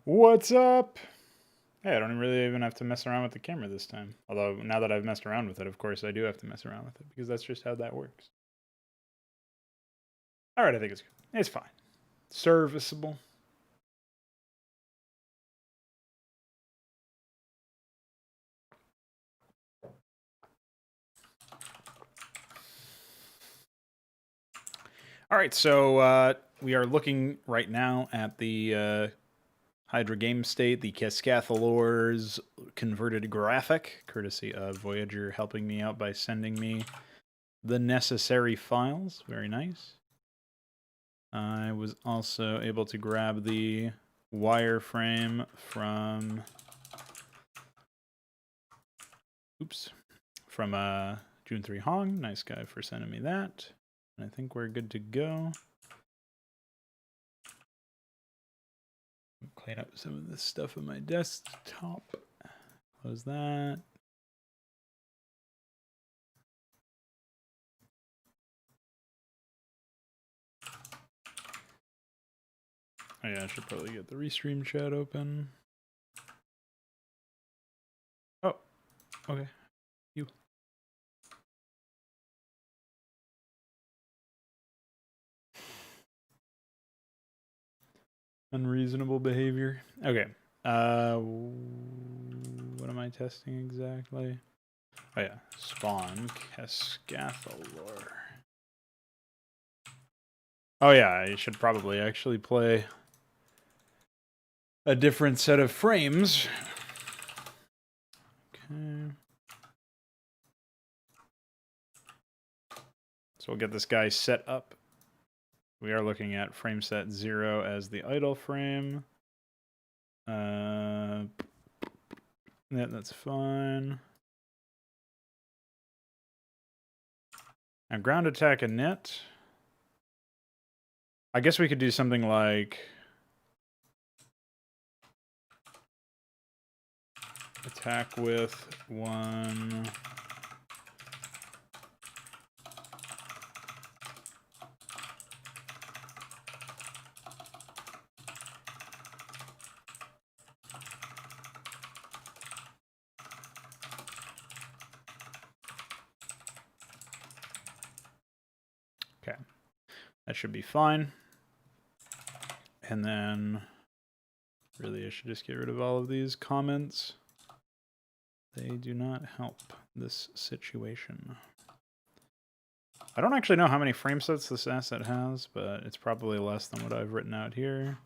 What's up? Hey, I don't really even have to mess around with the camera this time. Although, now that I've messed around with it, of course, I do have to mess around with it, because that's just how that works. Alright, I think it's good. It's fine. Serviceable. Alright, so we are looking right now at the HYDRA game state, the Keskathalor's converted graphic, courtesy of Voyager helping me out by sending me the necessary files. Very nice. I was also able to grab the wireframe from June 3 Hong. Nice guy for sending me that. And I think we're good to go. Clean up some of this stuff on my desktop. Close that. Oh yeah, I should probably get the restream chat open. Oh, okay. You. Unreasonable behavior. Okay. What am I testing exactly? Oh yeah, spawn Keskathalor. Oh yeah, I should probably actually play a different set of frames. Okay. So we'll get this guy set up. We are looking at frame set 0 as the idle frame. Yeah, that's fine. Now ground attack and net. I guess we could do something like attack with 1. Okay, that should be fine. And then, really, I should just get rid of all of these comments. They do not help this situation. I don't actually know how many frame sets this asset has, but it's probably less than what I've written out here.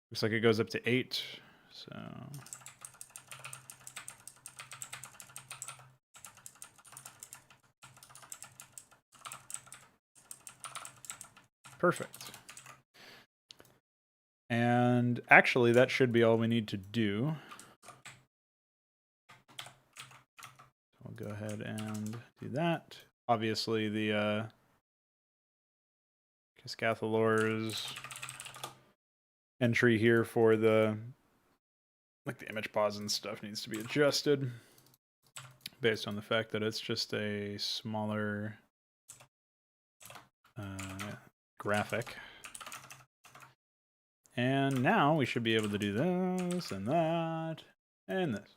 Looks like it goes up to 8, so... Perfect. And actually, that should be all we need to do. We'll go ahead and do that. Obviously, the Keskathalor's entry here for the image pause and stuff needs to be adjusted based on the fact that it's just a smaller graphic. And now we should be able to do this and that and this.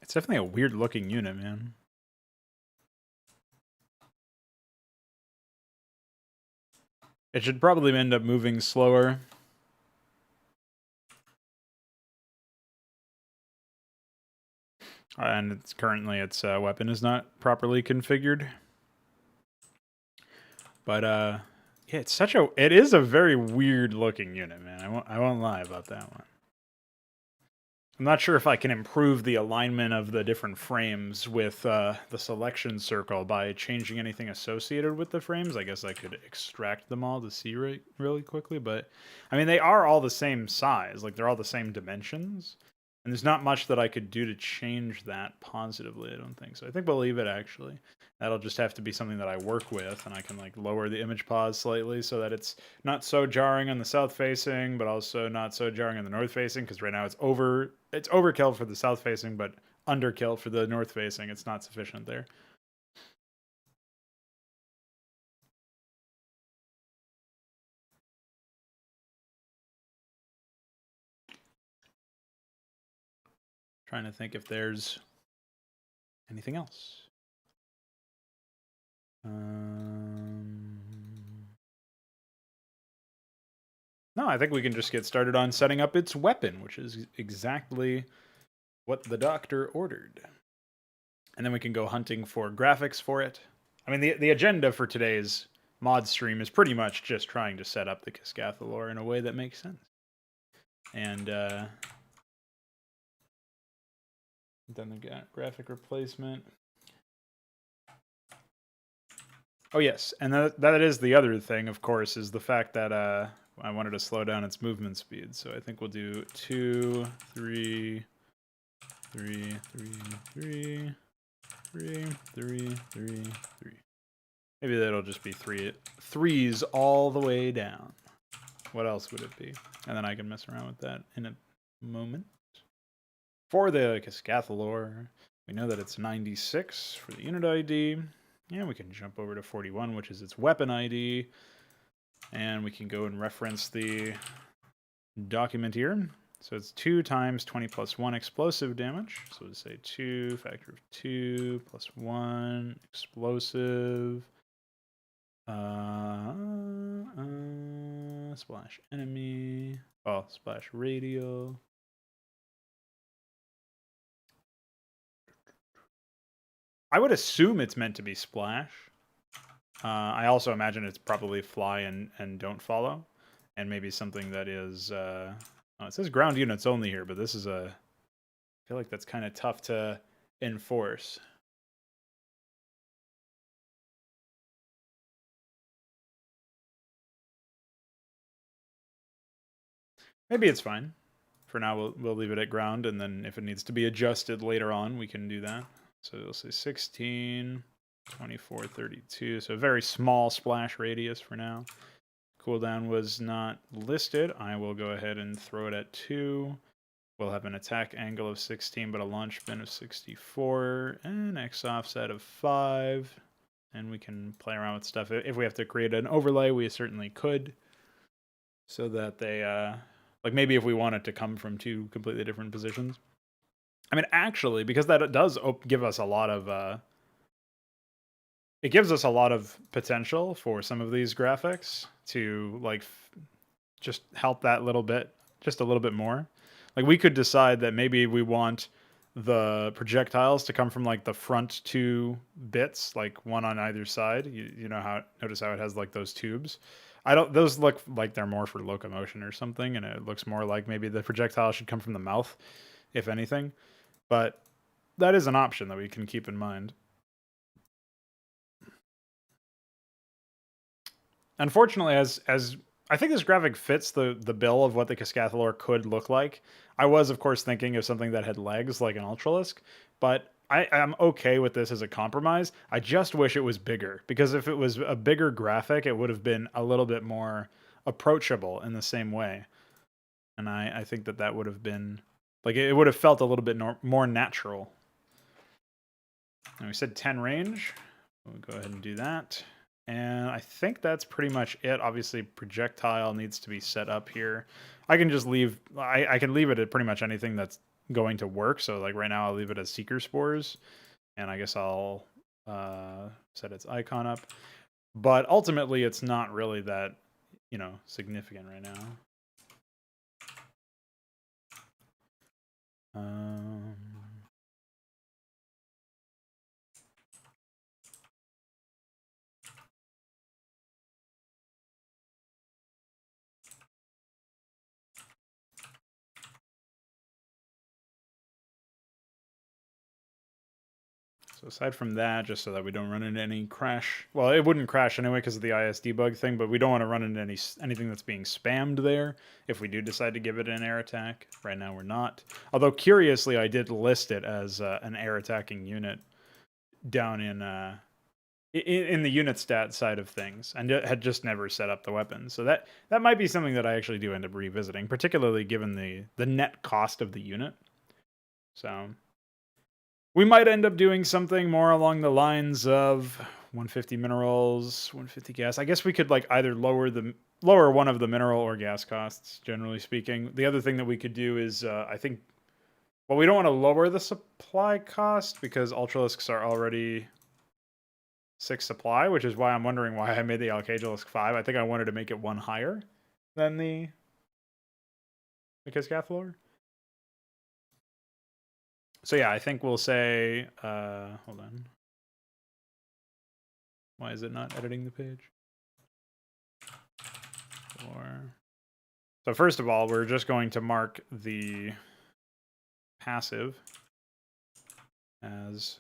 It's definitely a weird looking unit, man. It should probably end up moving slower. And it's currently its weapon is not properly configured. But yeah, it is a very weird looking unit, man. I won't lie about that one. I'm not sure if I can improve the alignment of the different frames with the selection circle by changing anything associated with the frames. I guess I could extract them all to see really quickly, but I mean, they are all the same size. Like, they're all the same dimensions. And there's not much that I could do to change that positively, I don't think. So I think we'll leave it, actually. That'll just have to be something that I work with, and I can like lower the image pause slightly so that it's not so jarring on the south facing, but also not so jarring on the north facing, because right now it's overkill for the south facing, but underkill for the north facing. It's not sufficient there. Trying to think if there's anything else. No, I think we can just get started on setting up its weapon, which is exactly what the doctor ordered. And then we can go hunting for graphics for it. I mean, the agenda for today's mod stream is pretty much just trying to set up the Keskathalor in a way that makes sense. And then we got graphic replacement. Oh yes, and that is the other thing, of course, is the fact that I wanted to slow down its movement speed. So I think we'll do 2, 3, 3, 3, 3, 3, 3, 3, 3. Maybe that'll just be threes all the way down. What else would it be? And then I can mess around with that in a moment. For the Keskathalor, we know that it's 96 for the unit ID. And we can jump over to 41, which is its weapon ID. And we can go and reference the document here. So it's 2 times 20 plus 1 explosive damage. So we'll say 2, factor of 2 plus 1 explosive. Splash enemy. Oh, splash radial. I would assume it's meant to be splash. I also imagine it's probably fly and don't follow. And maybe something that is... oh, it says ground units only here, but this is a... I feel like that's kind of tough to enforce. Maybe it's fine. For now, we'll leave it at ground, and then if it needs to be adjusted later on, we can do that. So we'll say 16, 24, 32. So a very small splash radius for now. Cooldown was not listed. I will go ahead and throw it at 2. We'll have an attack angle of 16, but a launch bin of 64, and X offset of 5. And we can play around with stuff. If we have to create an overlay, we certainly could. So that they, like maybe if we want it to come from 2 completely different positions. I mean, actually, because that does give us a lot of, it gives us a lot of potential for some of these graphics to like just help that little bit, just a little bit more. Like we could decide that maybe we want the projectiles to come from like the front 2 bits, like one on either side. You know how, notice how it has like those tubes. Those look like they're more for locomotion or something, and it looks more like maybe the projectile should come from the mouth, if anything. But that is an option that we can keep in mind. Unfortunately, as I think this graphic fits the bill of what the Keskathalor could look like. I was, of course, thinking of something that had legs like an Ultralisk, but I'm okay with this as a compromise. I just wish it was bigger, because if it was a bigger graphic, it would have been a little bit more approachable in the same way. And I think that would have been, like, it would have felt a little bit more natural. And we said 10 range. We'll go ahead and do that. And I think that's pretty much it. Obviously, projectile needs to be set up here. I can just leave, I can leave it at pretty much anything that's going to work. So like right now I'll leave it as Seeker Spores. And I guess I'll set its icon up. But ultimately, it's not really that, you know, significant right now. So aside from that, just so that we don't run into any crash, well, it wouldn't crash anyway because of the IS debug thing, but we don't want to run into anything that's being spammed there if we do decide to give it an air attack. Right now we're not. Although curiously, I did list it as an air attacking unit down in the unit stat side of things, and had just never set up the weapon. So that might be something that I actually do end up revisiting, particularly given the net cost of the unit. So we might end up doing something more along the lines of 150 minerals, 150 gas. I guess we could like either lower one of the mineral or gas costs, generally speaking. The other thing that we could do is I think, well, we don't want to lower the supply cost because Ultralisks are already 6 supply, which is why I'm wondering why I made the Alcagelisk 5. I think I wanted to make it 1 higher than the Keskathalor. So yeah, I think we'll say, hold on. Why is it not editing the page? So first of all, we're just going to mark the passive as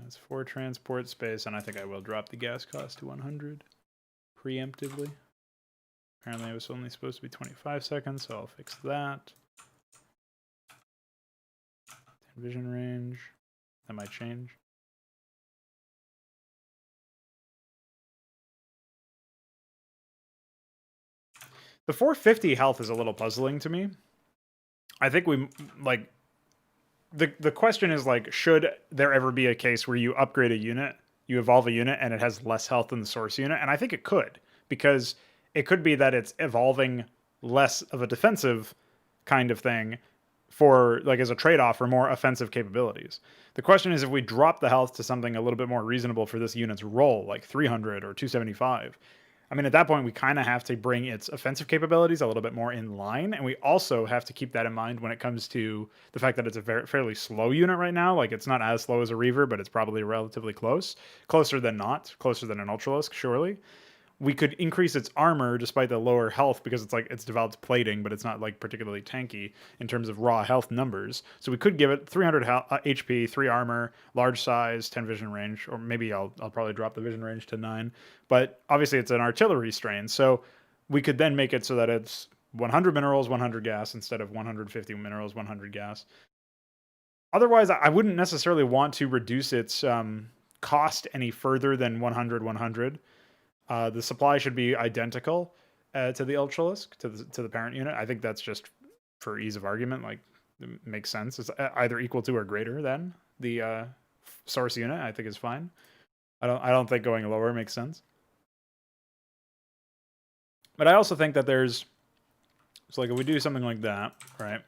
it's 4 transport space, and I think I will drop the gas cost to 100 preemptively. Apparently it was only supposed to be 25 seconds, so I'll fix that. 10 vision range. That might change. The 450 health is a little puzzling to me. I think we, like, the question is, like, should there ever be a case where you upgrade a unit, you evolve a unit, and it has less health than the source unit? And I think it could, because it could be that it's evolving less of a defensive kind of thing for, like, as a trade-off for more offensive capabilities. The question is if we drop the health to something a little bit more reasonable for this unit's role, like 300 or 275. I mean, at that point, we kind of have to bring its offensive capabilities a little bit more in line, and we also have to keep that in mind when it comes to the fact that it's a fairly slow unit right now. Like, it's not as slow as a Reaver, but it's probably relatively close. Closer than not. Closer than an Ultralisk, surely. We could increase its armor despite the lower health because it's developed plating, but it's not like particularly tanky in terms of raw health numbers. So we could give it 300 HP, 3 armor, large size, 10 vision range, or maybe I'll probably drop the vision range to 9. But obviously it's an artillery strain, so we could then make it so that it's 100 minerals, 100 gas instead of 150 minerals, 100 gas. Otherwise, I wouldn't necessarily want to reduce its cost any further than 100, 100. The supply should be identical to the Ultralisk, to the parent unit. I think that's just for ease of argument, like, it makes sense. It's either equal to or greater than the source unit. I think is fine. I don't think going lower makes sense. But I also think that there's, so like if we do something like that, right,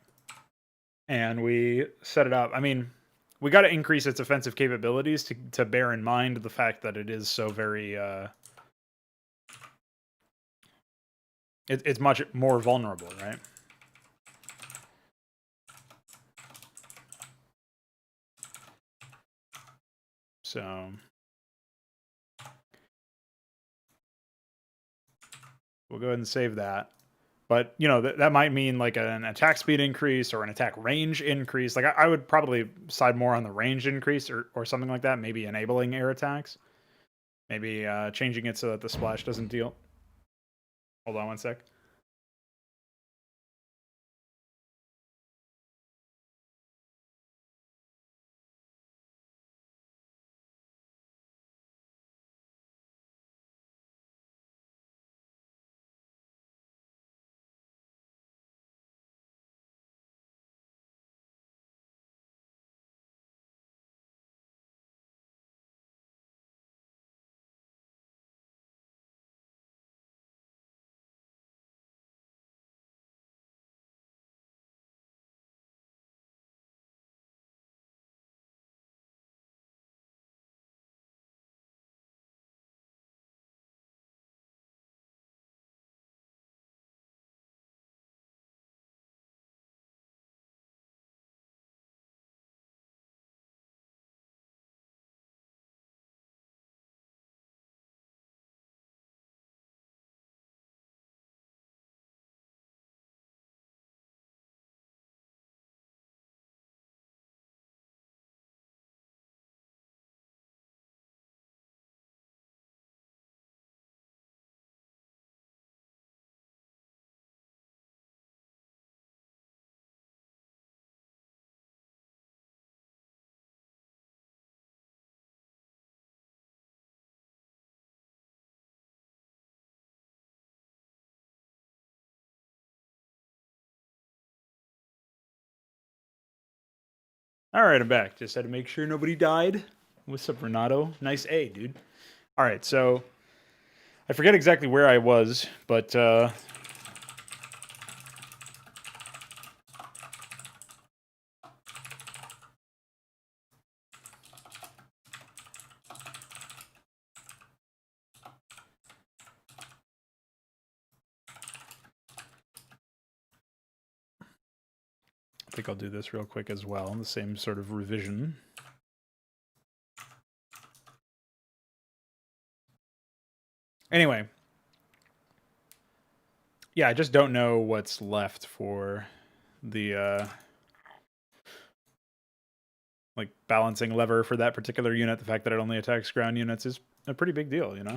and we set it up, I mean, we got to increase its offensive capabilities to bear in mind the fact that it is so very it's much more vulnerable, right? So we'll go ahead and save that. But, you know, that might mean like an attack speed increase or an attack range increase. Like, I would probably side more on the range increase or something like that. Maybe enabling air attacks. Maybe changing it so that the splash doesn't deal. Hold on one sec. All right, I'm back. Just had to make sure nobody died. What's up, Renato? Nice A, dude. All right, so I forget exactly where I was, but I think I'll do this real quick as well. The same sort of revision. Anyway. Yeah, I just don't know what's left for the like balancing lever for that particular unit. The fact that it only attacks ground units is a pretty big deal, you know?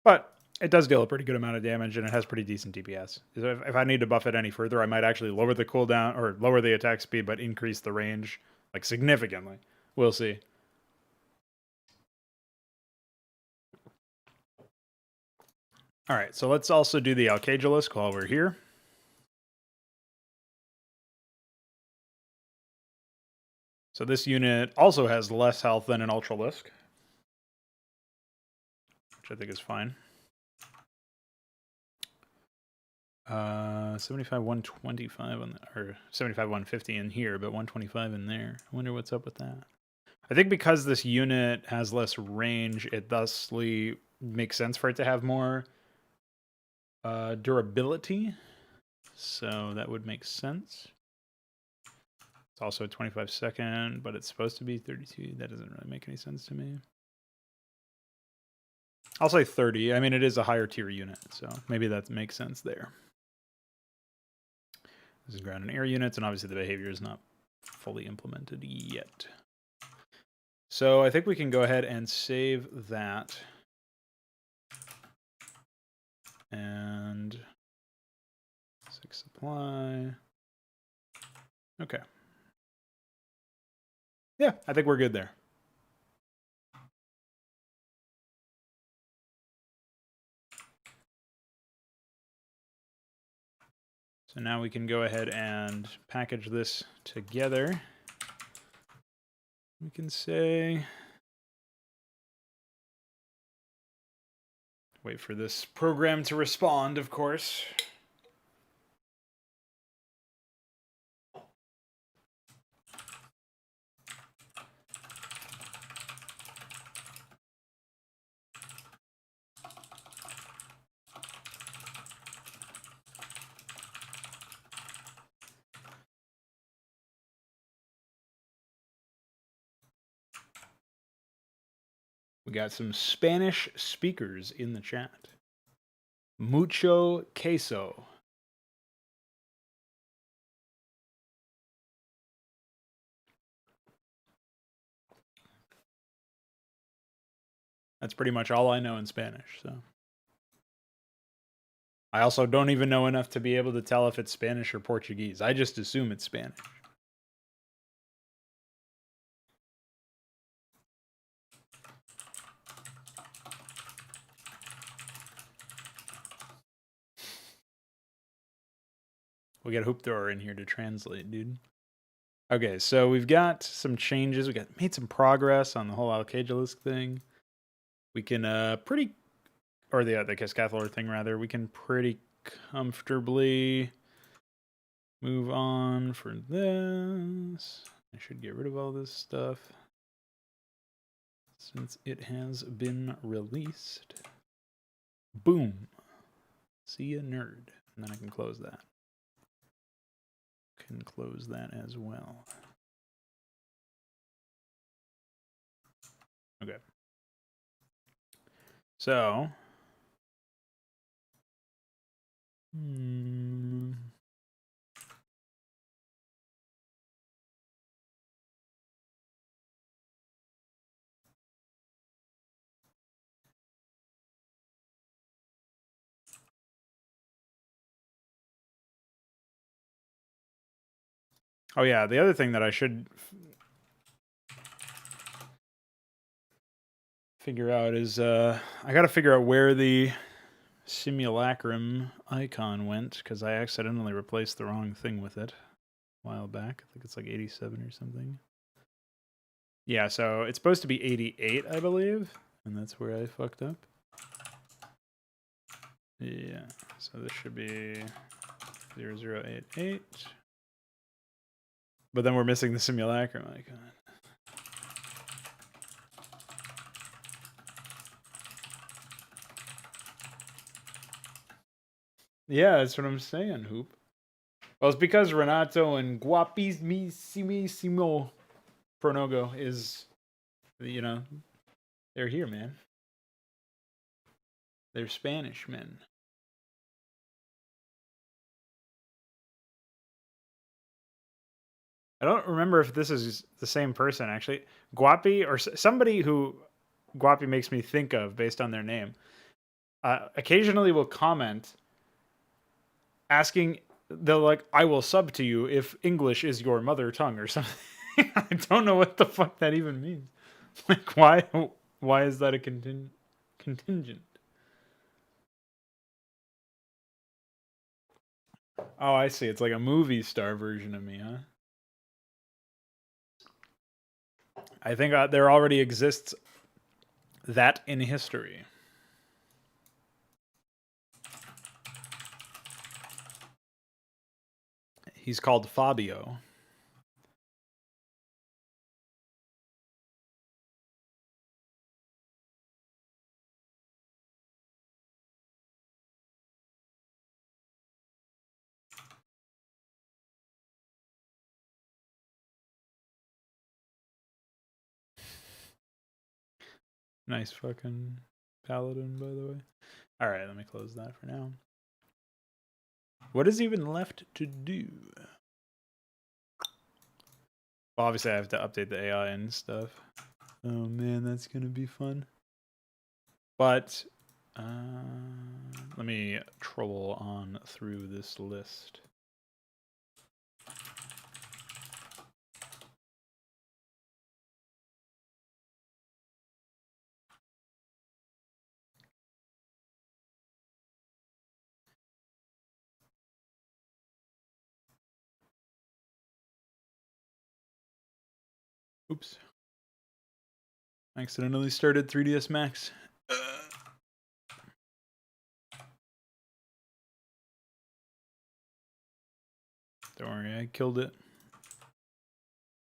But it does deal a pretty good amount of damage, and it has pretty decent DPS. If I need to buff it any further, I might actually lower the cooldown, or lower the attack speed, but increase the range, like, significantly. We'll see. Alright, so let's also do the Alcagelisk while we're here. So this unit also has less health than an Ultralisk, which I think is fine. 75, 125 on the, or 75, 150 in here, but 125 in there. I wonder what's up with that. I think because this unit has less range, it thusly makes sense for it to have more durability. So that would make sense. It's also a 25 second, but it's supposed to be 32. That doesn't really make any sense to me. I'll say 30. I mean, it is a higher tier unit, so maybe that makes sense there. This is ground and air units, and obviously the behavior is not fully implemented yet. So I think we can go ahead and save that. And 6 supply. Okay. Yeah, I think we're good there. So now we can go ahead and package this together. We can say, wait for this program to respond, of course. We got some Spanish speakers in the chat. Mucho queso. That's pretty much all I know in Spanish, so. I also don't even know enough to be able to tell if it's Spanish or Portuguese. I just assume it's Spanish. We got a hoop thrower in here to translate, dude. Okay, so we've got some changes. We got made some progress on the whole Alcagelisk thing. We can or the Keskathalor thing rather. We can pretty comfortably move on for this. I should get rid of all this stuff since it has been released. Boom. See ya, nerd. And then I can close that. Can close that as well. Okay. So. Oh yeah, the other thing that I should figure out is I gotta figure out where the simulacrum icon went, because I accidentally replaced the wrong thing with it a while back. I think it's like 87 or something. Yeah, so it's supposed to be 88, I believe, and that's where I fucked up. Yeah, so this should be 0088. But then we're missing the simulacrum icon. Yeah, that's what I'm saying, Hoop. Well, it's because Renato and Guapissimo Pronogo is, you know, they're here, man. They're Spanish men. I don't remember if this is the same person, actually. Guapi, or somebody who Guapi makes me think of based on their name, occasionally will comment asking, they'll like, I will sub to you if English is your mother tongue or something. I don't know what the fuck that even means. Like, why is that a contingent? Oh, I see. It's like a movie star version of me, huh? I think there already exists that in history. He's called Fabio. Nice fucking paladin, by the way. All right, let me close that for now. What is even left to do? Well, obviously, I have to update the AI and stuff. Oh man, that's gonna be fun. But let me troll on through this list. Oops. I accidentally started 3ds Max. Don't worry, I killed it.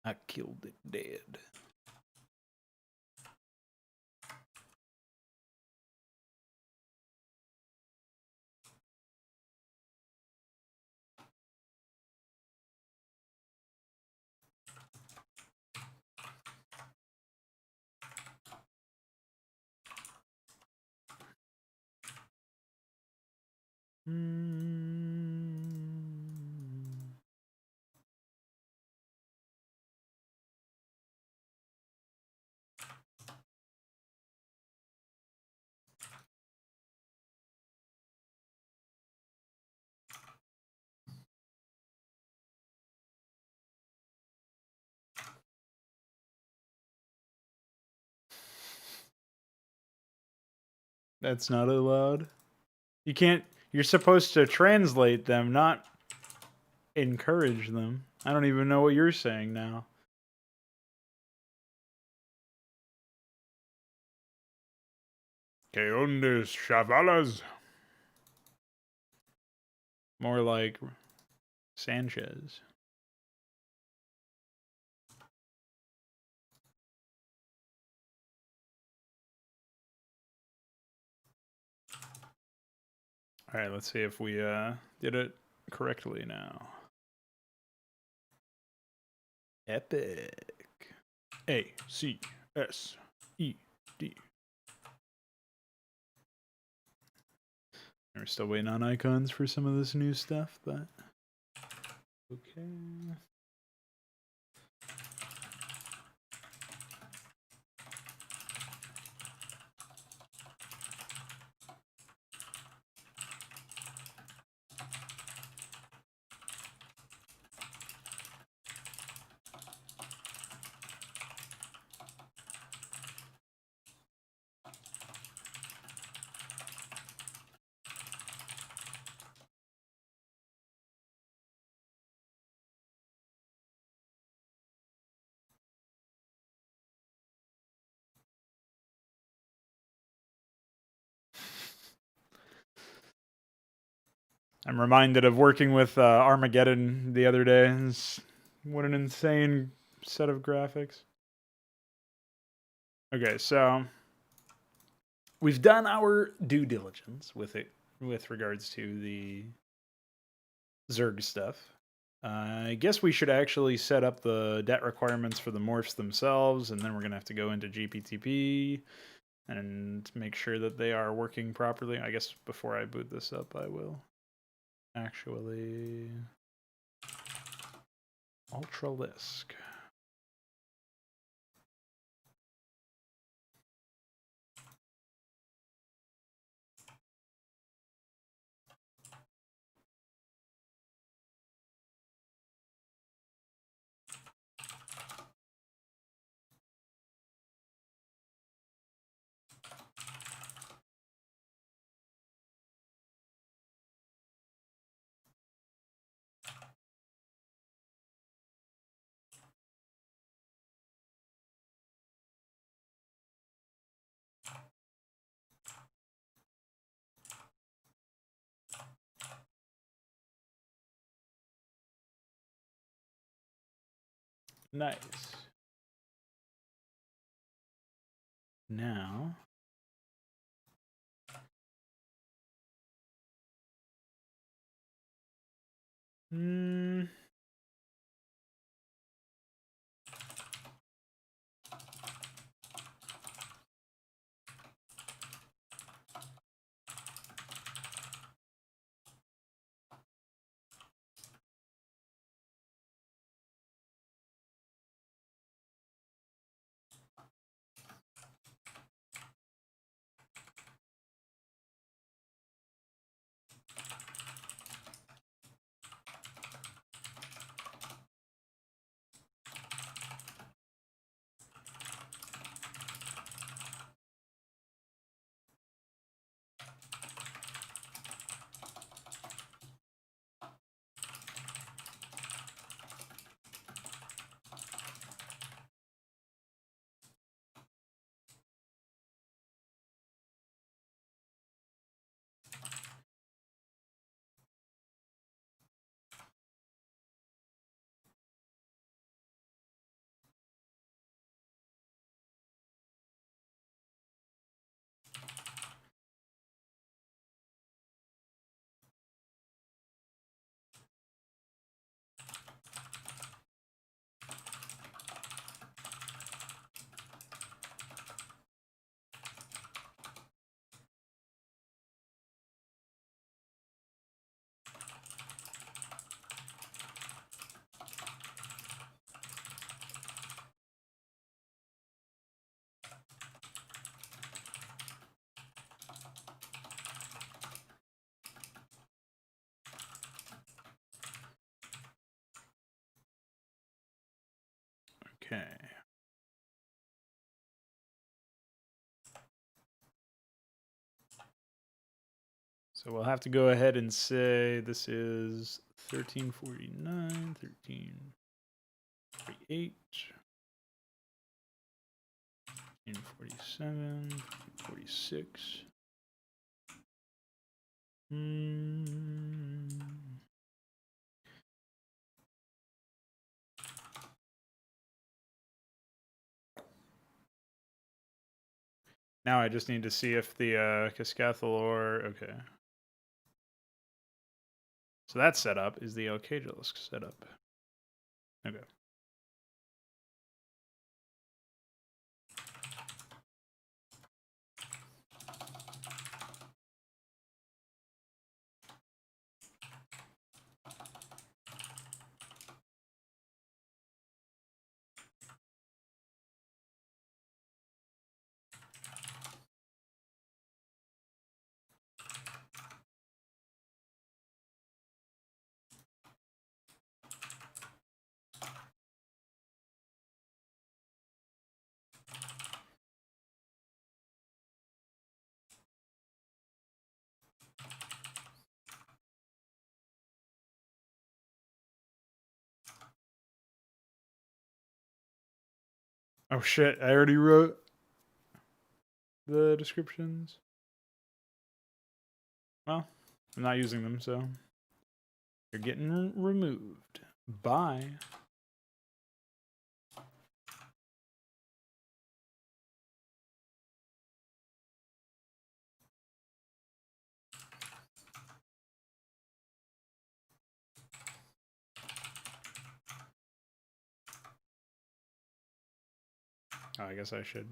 I killed it dead. That's not allowed. You can't. You're supposed to translate them, not encourage them. I don't even know what you're saying now. ¿Qué ondes, chavalas? More like Sanchez. All right, let's see if we did it correctly now. Epic. ACSED. We're still waiting on icons for some of this new stuff, but okay. I'm reminded of working with Armageddon the other day. What an insane set of graphics. Okay, so we've done our due diligence with regards to the Zerg stuff. I guess we should actually set up the debt requirements for the morphs themselves, and then we're going to have to go into GPTP and make sure that they are working properly. I guess before I boot this up, I will actually Ultralisk. Nice. Now, okay. So we'll have to go ahead and say this is 1349, 1348, 1347, 46. Now I just need to see if the Keskathalor, okay. So that setup is the HYDRA setup. Okay. Oh shit, I already wrote the descriptions. Well, I'm not using them, so You're getting removed. Bye. Oh, I guess I should.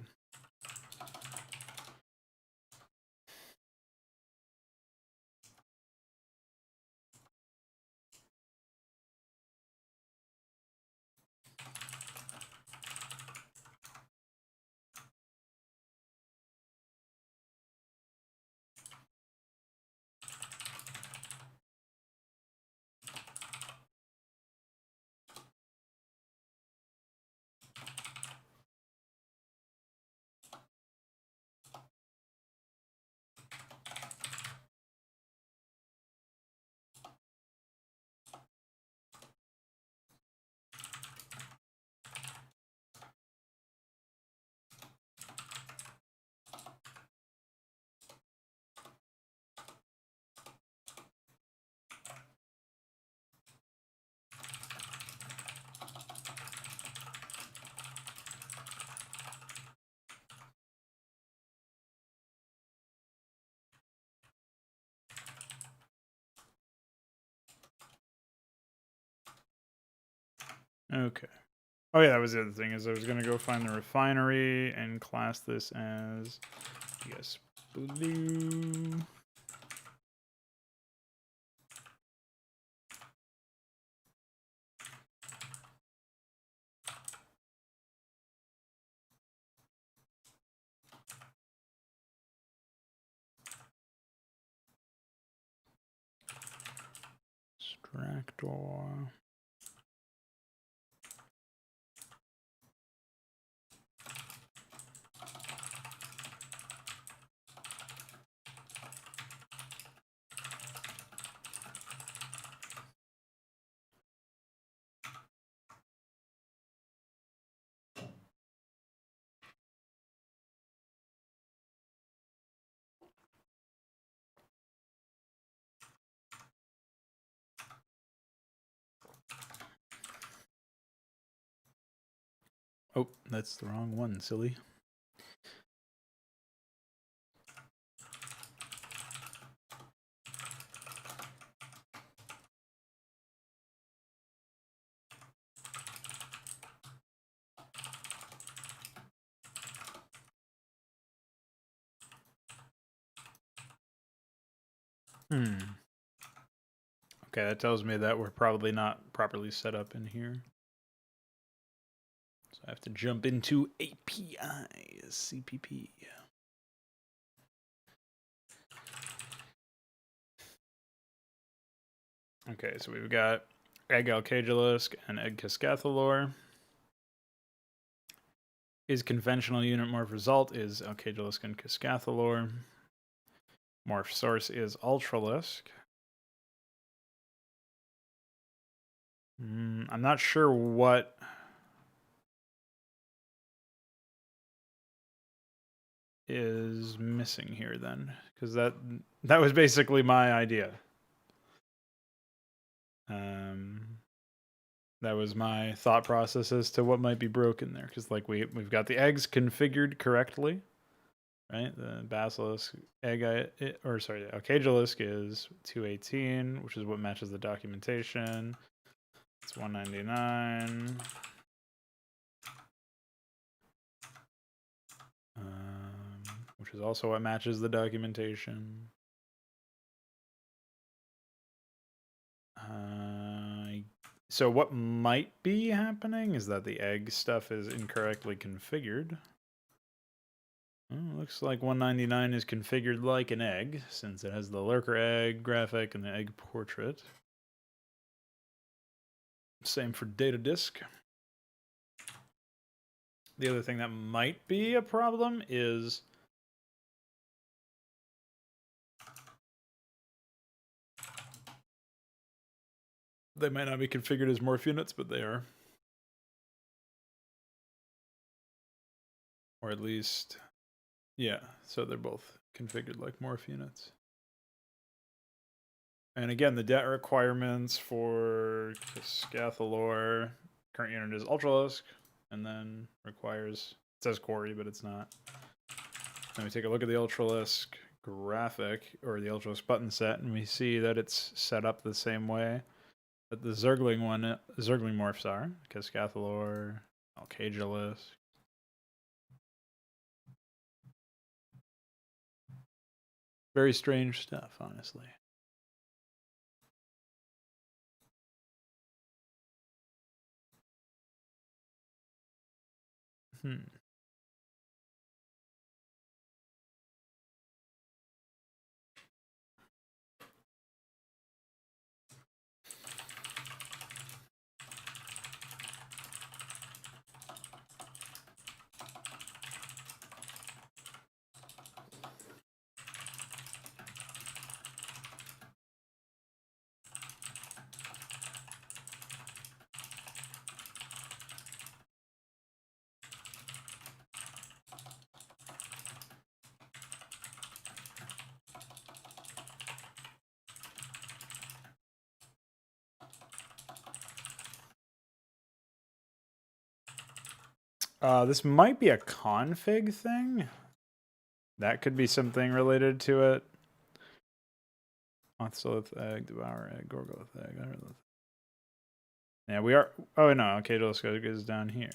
Okay. Oh yeah, that was the other thing, is I was gonna go find the refinery and class this as, I guess, blue. Extractor. Oh, that's the wrong one, silly. Okay, that tells me that we're probably not properly set up in here. So I have to jump into APIs, CPP. Okay, so we've got egg HYDRA and egg Keskathalor. Is conventional unit morph result is HYDRA and Keskathalor. Morph source is Ultralisk. I'm not sure what is missing here then, because that was basically my idea. That was my thought process as to what might be broken there, because like we've got the eggs configured correctly, right? The basilisk egg, HYDRA is 218, which is what matches the documentation. It's 199. Which is also what matches the documentation. So what might be happening is that the egg stuff is incorrectly configured. Looks like 199 is configured like an egg, since it has the lurker egg graphic and the egg portrait. Same for data disk. The other thing that might be a problem is they might not be configured as morph units, but they are. Or at least, yeah, so they're both configured like morph units. And again, the debt requirements for Keskathalor, current unit is Ultralisk, and then requires, it says Quarry, but it's not. Then we take a look at the Ultralisk graphic, or the Ultralisk button set, and we see that it's set up the same way that the Zergling morphs are. Keskathalor, HYDRA. Very strange stuff, honestly. This might be a config thing. That could be something related to it. Mothsolith egg, devour egg, gorgolith egg. Yeah, we are. Oh no, okay, let's go. It goes down here.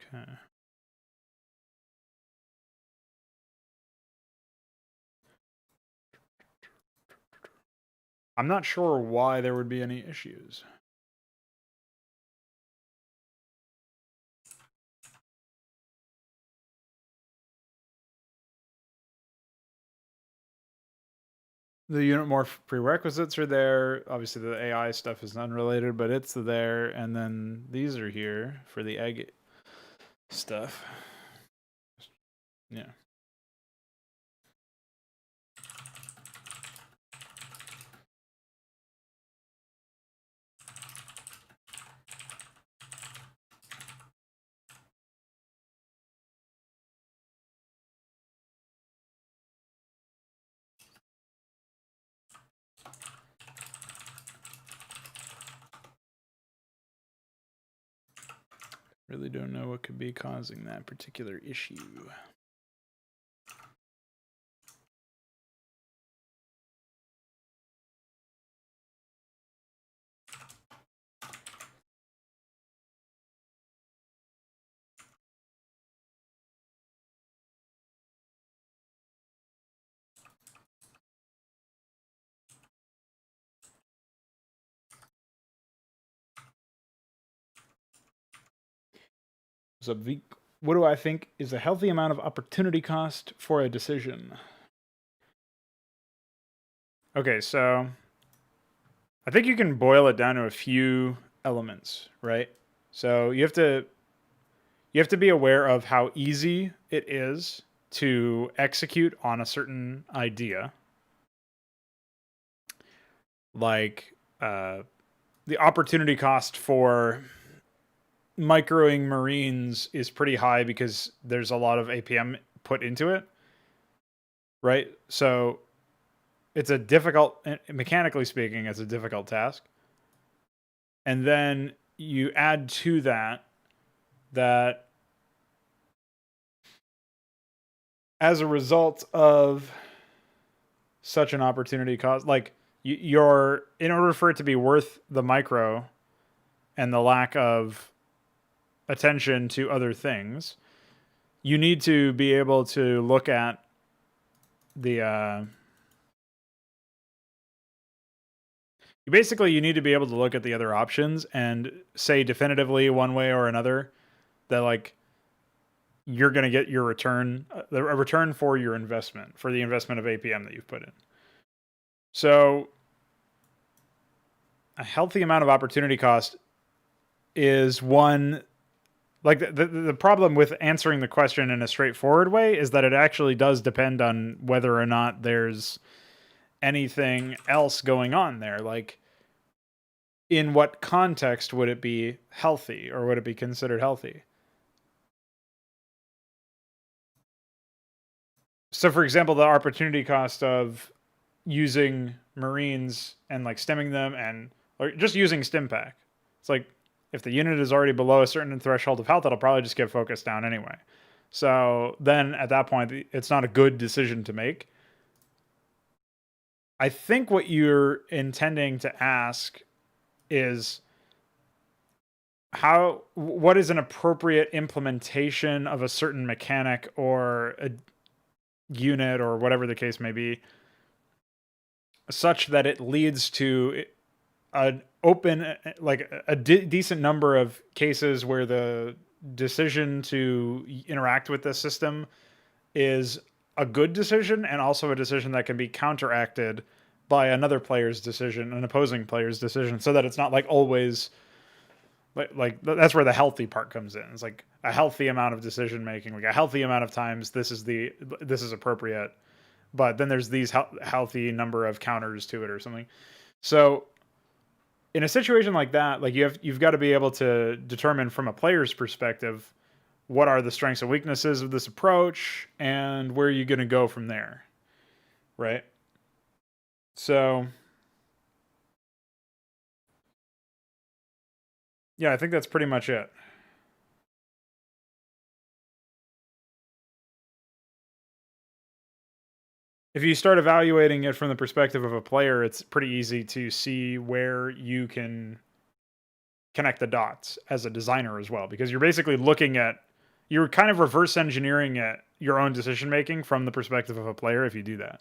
Okay. I'm not sure why there would be any issues. The unit morph prerequisites are there. Obviously, the AI stuff is unrelated, but it's there. And then these are here for the egg stuff. Yeah. Really don't know what could be causing that particular issue. So what do I think is a healthy amount of opportunity cost for a decision? Okay, so I think you can boil it down to a few elements, right? So you have to be aware of how easy it is to execute on a certain idea. Like the opportunity cost for microing Marines is pretty high because there's a lot of APM put into it, right? So it's a difficult, mechanically speaking, it's a difficult task. And then you add to that as a result of such an opportunity cost, like you're, in order for it to be worth the micro and the lack of attention to other things, you need to be able to look at the you need to be able to look at the other options and say definitively one way or another that like you're going to get your return, a return for your investment, for the investment of APM that you've put in. So a healthy amount of opportunity cost is one. Like the problem with answering the question in a straightforward way is that it actually does depend on whether or not there's anything else going on there. Like in what context would it be healthy, or would it be considered healthy? So, for example, the opportunity cost of using Marines and like stemming them, and or just using stim pack. It's like if the unit is already below a certain threshold of health, it'll probably just get focused down anyway. So then at that point, it's not a good decision to make. I think what you're intending to ask is what is an appropriate implementation of a certain mechanic or a unit or whatever the case may be, such that it leads to an open, like a decent number of cases where the decision to interact with this system is a good decision, and also a decision that can be counteracted by another player's decision, an opposing player's decision, so that it's not like always like that's where the healthy part comes in. It's like a healthy amount of decision making, like a healthy amount of times this is appropriate, but then there's these healthy number of counters to it or something. So in a situation like that, like you've got to be able to determine from a player's perspective what are the strengths and weaknesses of this approach, and where are you going to go from there, right? So yeah, I think that's pretty much it. If you start evaluating it from the perspective of a player, it's pretty easy to see where you can connect the dots as a designer as well, because you're basically you're kind of reverse engineering at your own decision making from the perspective of a player if you do that.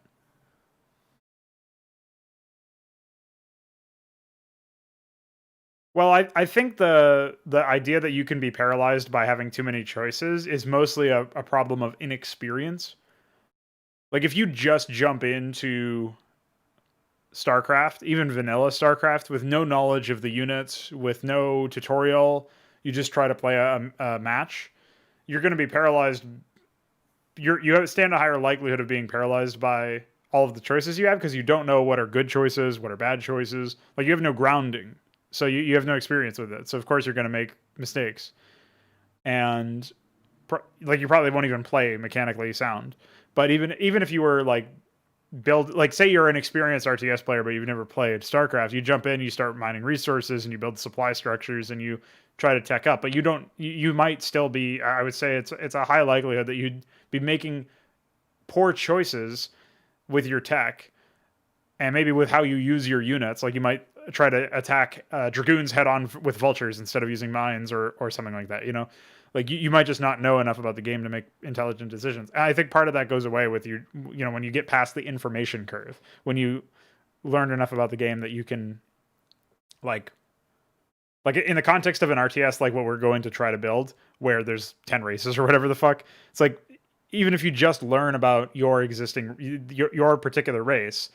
Well, I think the idea that you can be paralyzed by having too many choices is mostly a problem of inexperience. Like if you just jump into Starcraft, even vanilla Starcraft, with no knowledge of the units, with no tutorial, you just try to play a match, you're going to be paralyzed. You stand a higher likelihood of being paralyzed by all of the choices you have, because you don't know what are good choices, what are bad choices. Like you have no grounding, so you have no experience with it. So of course you're going to make mistakes, and like you probably won't even play mechanically sound. But even if you were like say you're an experienced RTS player, but you've never played StarCraft, you jump in, you start mining resources, and you build supply structures, and you try to tech up. But you might still be. I would say it's a high likelihood that you'd be making poor choices with your tech, and maybe with how you use your units. Like you might try to attack dragoons head on with vultures instead of using mines or something like that. Like you might just not know enough about the game to make intelligent decisions. And I think part of that goes away with when you get past the information curve, when you learn enough about the game that you can like in the context of an RTS, like what we're going to try to build, where there's 10 races or whatever the fuck. It's like, even if you just learn about your particular race,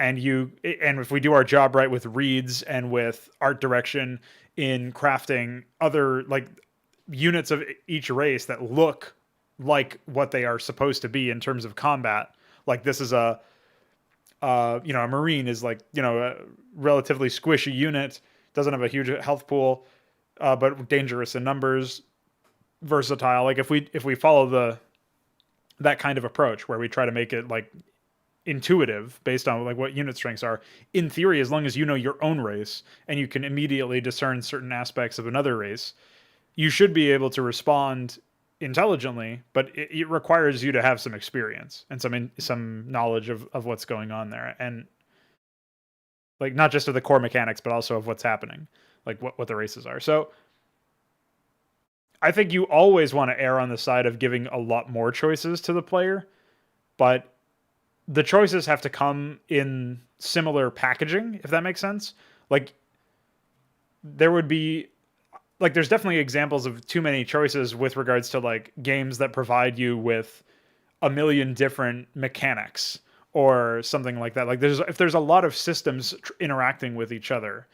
and if we do our job right with reads and with art direction in crafting other like units of each race that look like what they are supposed to be in terms of combat, like this is a Marine is like a relatively squishy unit, doesn't have a huge health pool, but dangerous in numbers, versatile. Like if we follow that kind of approach where we try to make it like intuitive based on like what unit strengths are, in theory, as long as you know your own race and you can immediately discern certain aspects of another race, you should be able to respond intelligently. But it requires you to have some experience and some knowledge of what's going on there, and like not just of the core mechanics, but also of what's happening, like what the races are. So I think you always want to err on the side of giving a lot more choices to the player, but the choices have to come in similar packaging, if that makes sense. Like there's definitely examples of too many choices with regards to like games that provide you with a million different mechanics or something like that. Like if there's a lot of systems interacting with each other,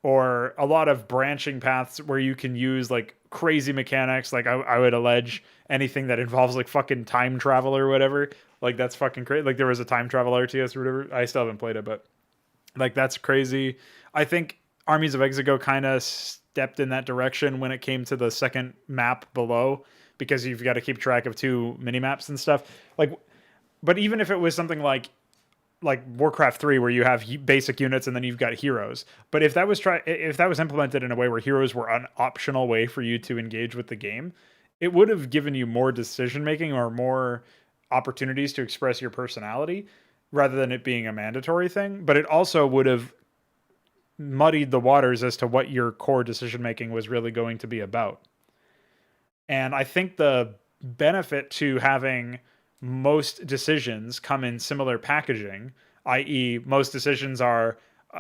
or a lot of branching paths where you can use like crazy mechanics, like I would allege anything that involves like fucking time travel or whatever, like that's fucking crazy. Like there was a time travel RTS or whatever. I still haven't played it, but like that's crazy. I think Armies of Exego kind of stepped in that direction when it came to the second map below, because you've got to keep track of 2 mini maps and stuff. Like, but even if it was something like Warcraft 3 where you have basic units and then you've got heroes. But if that was implemented in a way where heroes were an optional way for you to engage with the game, it would have given you more decision making or more opportunities to express your personality rather than it being a mandatory thing. But it also would have muddied the waters as to what your core decision making was really going to be about. And I think the benefit to having most decisions come in similar packaging, i.e., most decisions are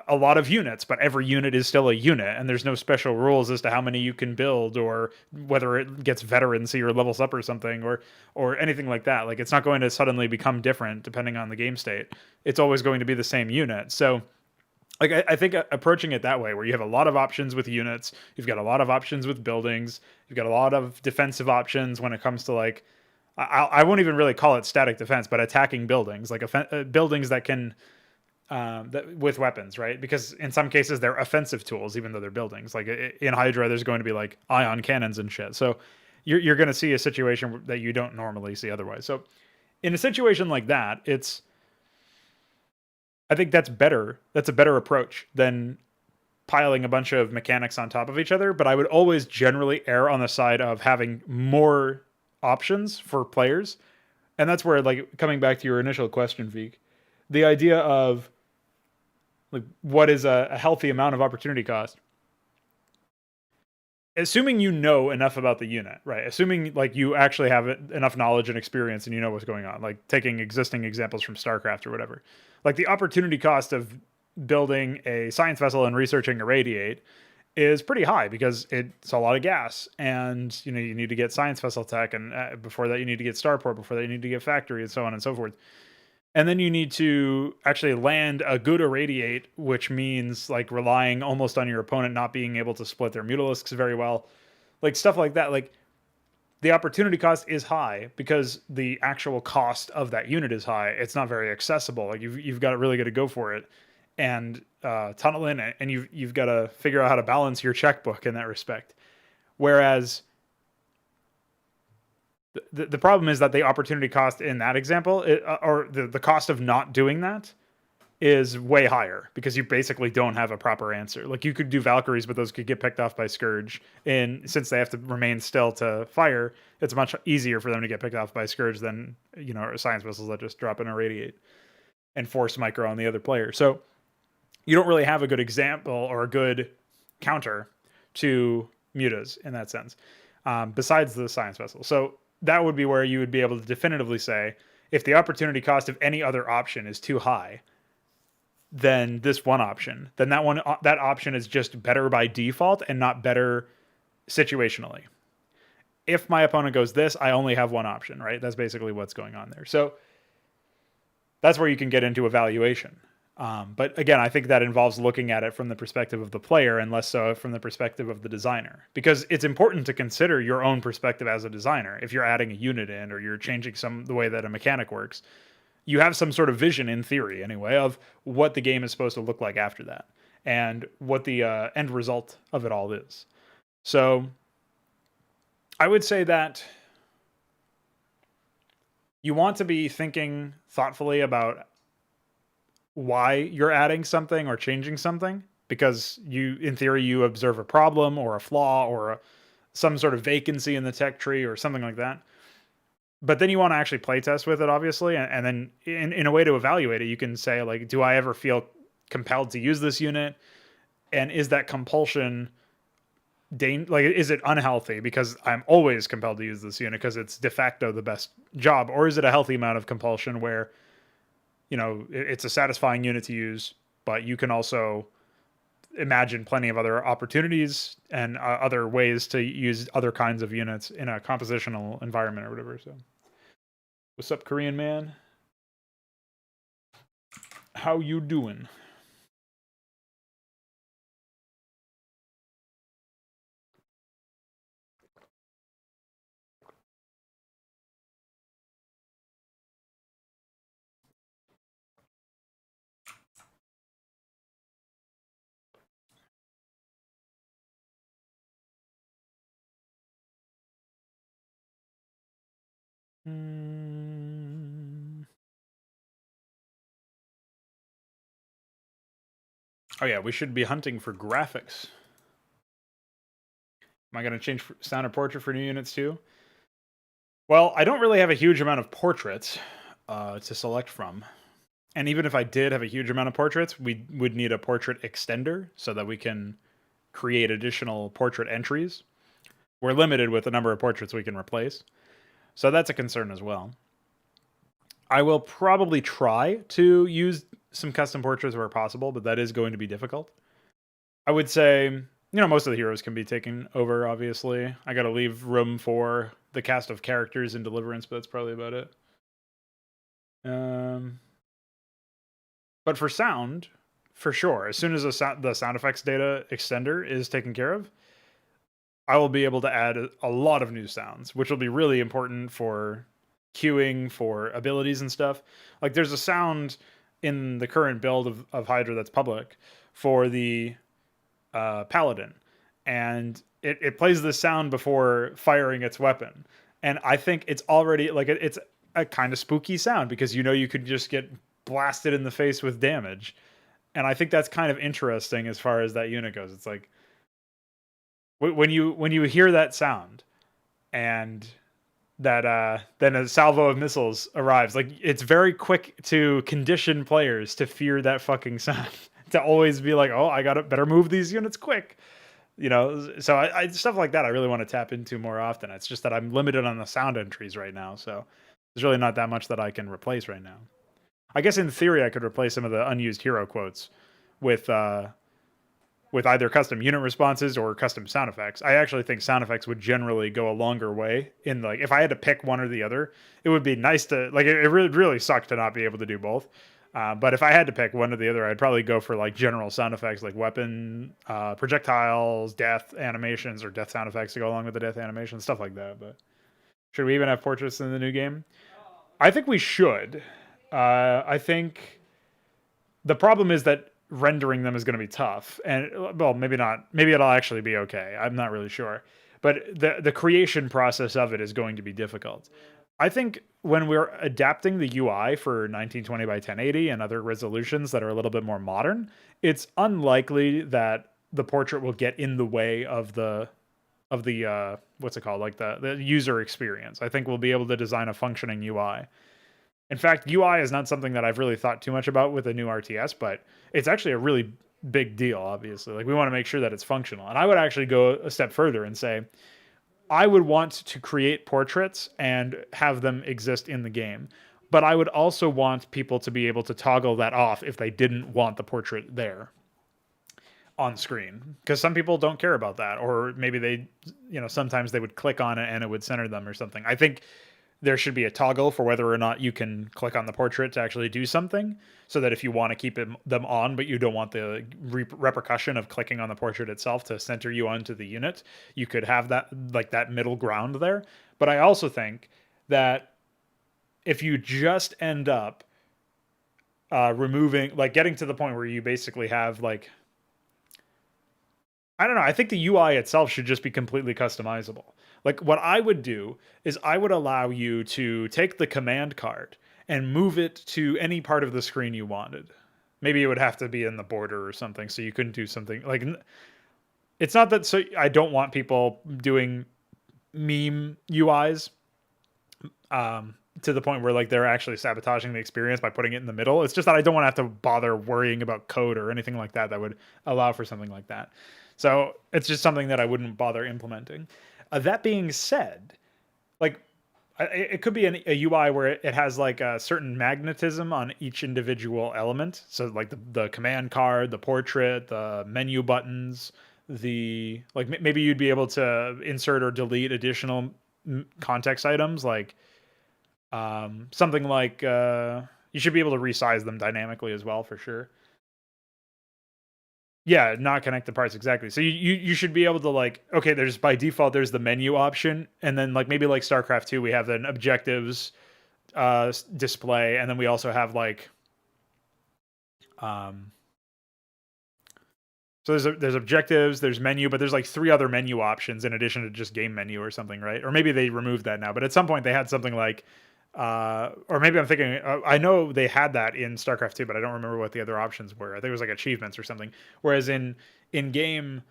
a lot of units, but every unit is still a unit, and there's no special rules as to how many you can build or whether it gets veterancy or levels up or something or anything like that. Like, it's not going to suddenly become different depending on the game state. It's always going to be the same unit. So like I think approaching it that way, where you have a lot of options with units, you've got a lot of options with buildings, you've got a lot of defensive options when it comes to like I won't even really call it static defense, but attacking buildings, like buildings that can with weapons, right? Because in some cases they're offensive tools, even though they're buildings. Like in Hydra, there's going to be like ion cannons and shit. So you're going to see a situation that you don't normally see otherwise. So in a situation like that, I think that's better. That's a better approach than piling a bunch of mechanics on top of each other. But I would always generally err on the side of having more options for players. And that's where, like, coming back to your initial question, Veek, the idea of like what is a healthy amount of opportunity cost. Assuming you know enough about the unit, right? Assuming like you actually have enough knowledge and experience and you know what's going on, like taking existing examples from Starcraft or whatever. Like the opportunity cost of building a science vessel and researching irradiate is pretty high because it's a lot of gas, and you know you need to get science vessel tech, and before that you need to get starport, before that you need to get factory, and so on and so forth. And then you need to actually land a good irradiate, which means like relying almost on your opponent not being able to split their mutalisks very well, like stuff like that. Like the opportunity cost is high because the actual cost of that unit is high. It's not very accessible. Like you've got to really got to go for it and tunnel in it, and you've got to figure out how to balance your checkbook in that respect. Whereas the problem is that the opportunity cost in that example, or the cost of not doing that, is way higher because you basically don't have a proper answer. Like you could do Valkyries, but those could get picked off by Scourge. And since they have to remain still to fire, it's much easier for them to get picked off by Scourge than, you know, science missiles that just drop and irradiate and force micro on the other player. So you don't really have a good example or a good counter to mutas in that sense, besides the science vessel. So that would be where you would be able to definitively say, if the opportunity cost of any other option is too high, than this one option, then that option is just better by default and not better situationally. If my opponent goes this, I only have one option, right? That's basically what's going on there. So that's where you can get into evaluation. But again, I think that involves looking at it from the perspective of the player and less so from the perspective of the designer, because it's important to consider your own perspective as a designer. If you're adding a unit in or you're changing the way that a mechanic works, you have some sort of vision, in theory anyway, of what the game is supposed to look like after that and what the end result of it all is. So I would say that you want to be thinking thoughtfully about why you're adding something or changing something, because in theory, you observe a problem or a flaw or some sort of vacancy in the tech tree or something like that. But then you want to actually play test with it, obviously, and then in a way to evaluate it, you can say, like, do I ever feel compelled to use this unit? And is that compulsion is it unhealthy because I'm always compelled to use this unit because it's de facto the best job? Or is it a healthy amount of compulsion where, you know, it's a satisfying unit to use, but you can also imagine plenty of other opportunities and other ways to use other kinds of units in a compositional environment or whatever. So what's up, Korean man? How you doing? Oh yeah, we should be hunting for graphics. Am I going to change sound or portrait for new units too? Well, I don't really have a huge amount of portraits to select from. And even if I did have a huge amount of portraits, we would need a portrait extender so that we can create additional portrait entries. We're limited with the number of portraits we can replace. So that's a concern as well. I will probably try to use some custom portraits where possible, but that is going to be difficult. I would say, most of the heroes can be taken over, obviously. I got to leave room for the cast of characters in Deliverance, but that's probably about it. But for sound, for sure, as soon as the sound effects data extender is taken care of, I will be able to add a lot of new sounds, which will be really important for queuing, for abilities and stuff. Like there's a sound in the current build of HYDRA that's public for the Paladin, and it plays this sound before firing its weapon. And I think it's already like it's a kind of spooky sound because you could just get blasted in the face with damage. And I think that's kind of interesting as far as that unit goes. It's like when you hear that sound and that then a salvo of missiles arrives, like it's very quick to condition players to fear that fucking sound. To always be like, oh, I gotta better move these units quick. So I stuff like that I really want to tap into more often. It's just that I'm limited on the sound entries right now, so there's really not that much that I can replace right now. I guess in theory I could replace some of the unused hero quotes with either custom unit responses or custom sound effects. I actually think sound effects would generally go a longer way in like if I had to pick one or the other, it would be nice to like it really sucked to not be able to do both. But if I had to pick one or the other, I'd probably go for like general sound effects like weapon, projectiles, death animations, or death sound effects to go along with the death animations, stuff like that. But should we even have portraits in the new game? I think we should. I think the problem is that rendering them is going to be tough, and well, maybe not. Maybe it'll actually be okay. I'm not really sure, but the creation process of it is going to be difficult. I think when we're adapting the UI for 1920 by 1080 and other resolutions that are a little bit more modern, it's unlikely that the portrait will get in the way of the what's it called, like the user experience. I think we'll be able to design a functioning UI. In fact, UI is not something that I've really thought too much about with a new RTS, but it's actually a really big deal, obviously. Like we want to make sure that it's functional. And I would actually go a step further and say, I would want to create portraits and have them exist in the game. But I would also want people to be able to toggle that off if they didn't want the portrait there on screen. Because some people don't care about that. Or maybe they, sometimes they would click on it and it would center them or something. I think there should be a toggle for whether or not you can click on the portrait to actually do something, so that if you want to keep them on, but you don't want the repercussion of clicking on the portrait itself to center you onto the unit, you could have that middle ground there. But I also think that if you just end up removing, like getting to the point where you basically have like, I don't know, I think the UI itself should just be completely customizable. Like what I would do is I would allow you to take the command card and move it to any part of the screen you wanted. Maybe it would have to be in the border or something, so you couldn't do something like. It's not that so I don't want people doing meme UIs to the point where like they're actually sabotaging the experience by putting it in the middle. It's just that I don't want to have to bother worrying about code or anything like that would allow for something like that. So it's just something that I wouldn't bother implementing. That being said, like it could be a UI where it has like a certain magnetism on each individual element. So like the command card, the portrait, the menu buttons, the like maybe you'd be able to insert or delete additional context items like something like you should be able to resize them dynamically as well for sure. Yeah, not connected parts, exactly. So you should be able to like, okay, there's by default there's the menu option, and then like maybe like Starcraft 2 we have an objectives display, and then we also have like So there's objectives, there's menu, but there's like 3 other menu options in addition to just game menu or something, right? Or maybe they removed that now, but at some point they had something like, or maybe I'm thinking, I know they had that in StarCraft 2, but I don't remember what the other options were. I think it was like achievements or something. Whereas in game,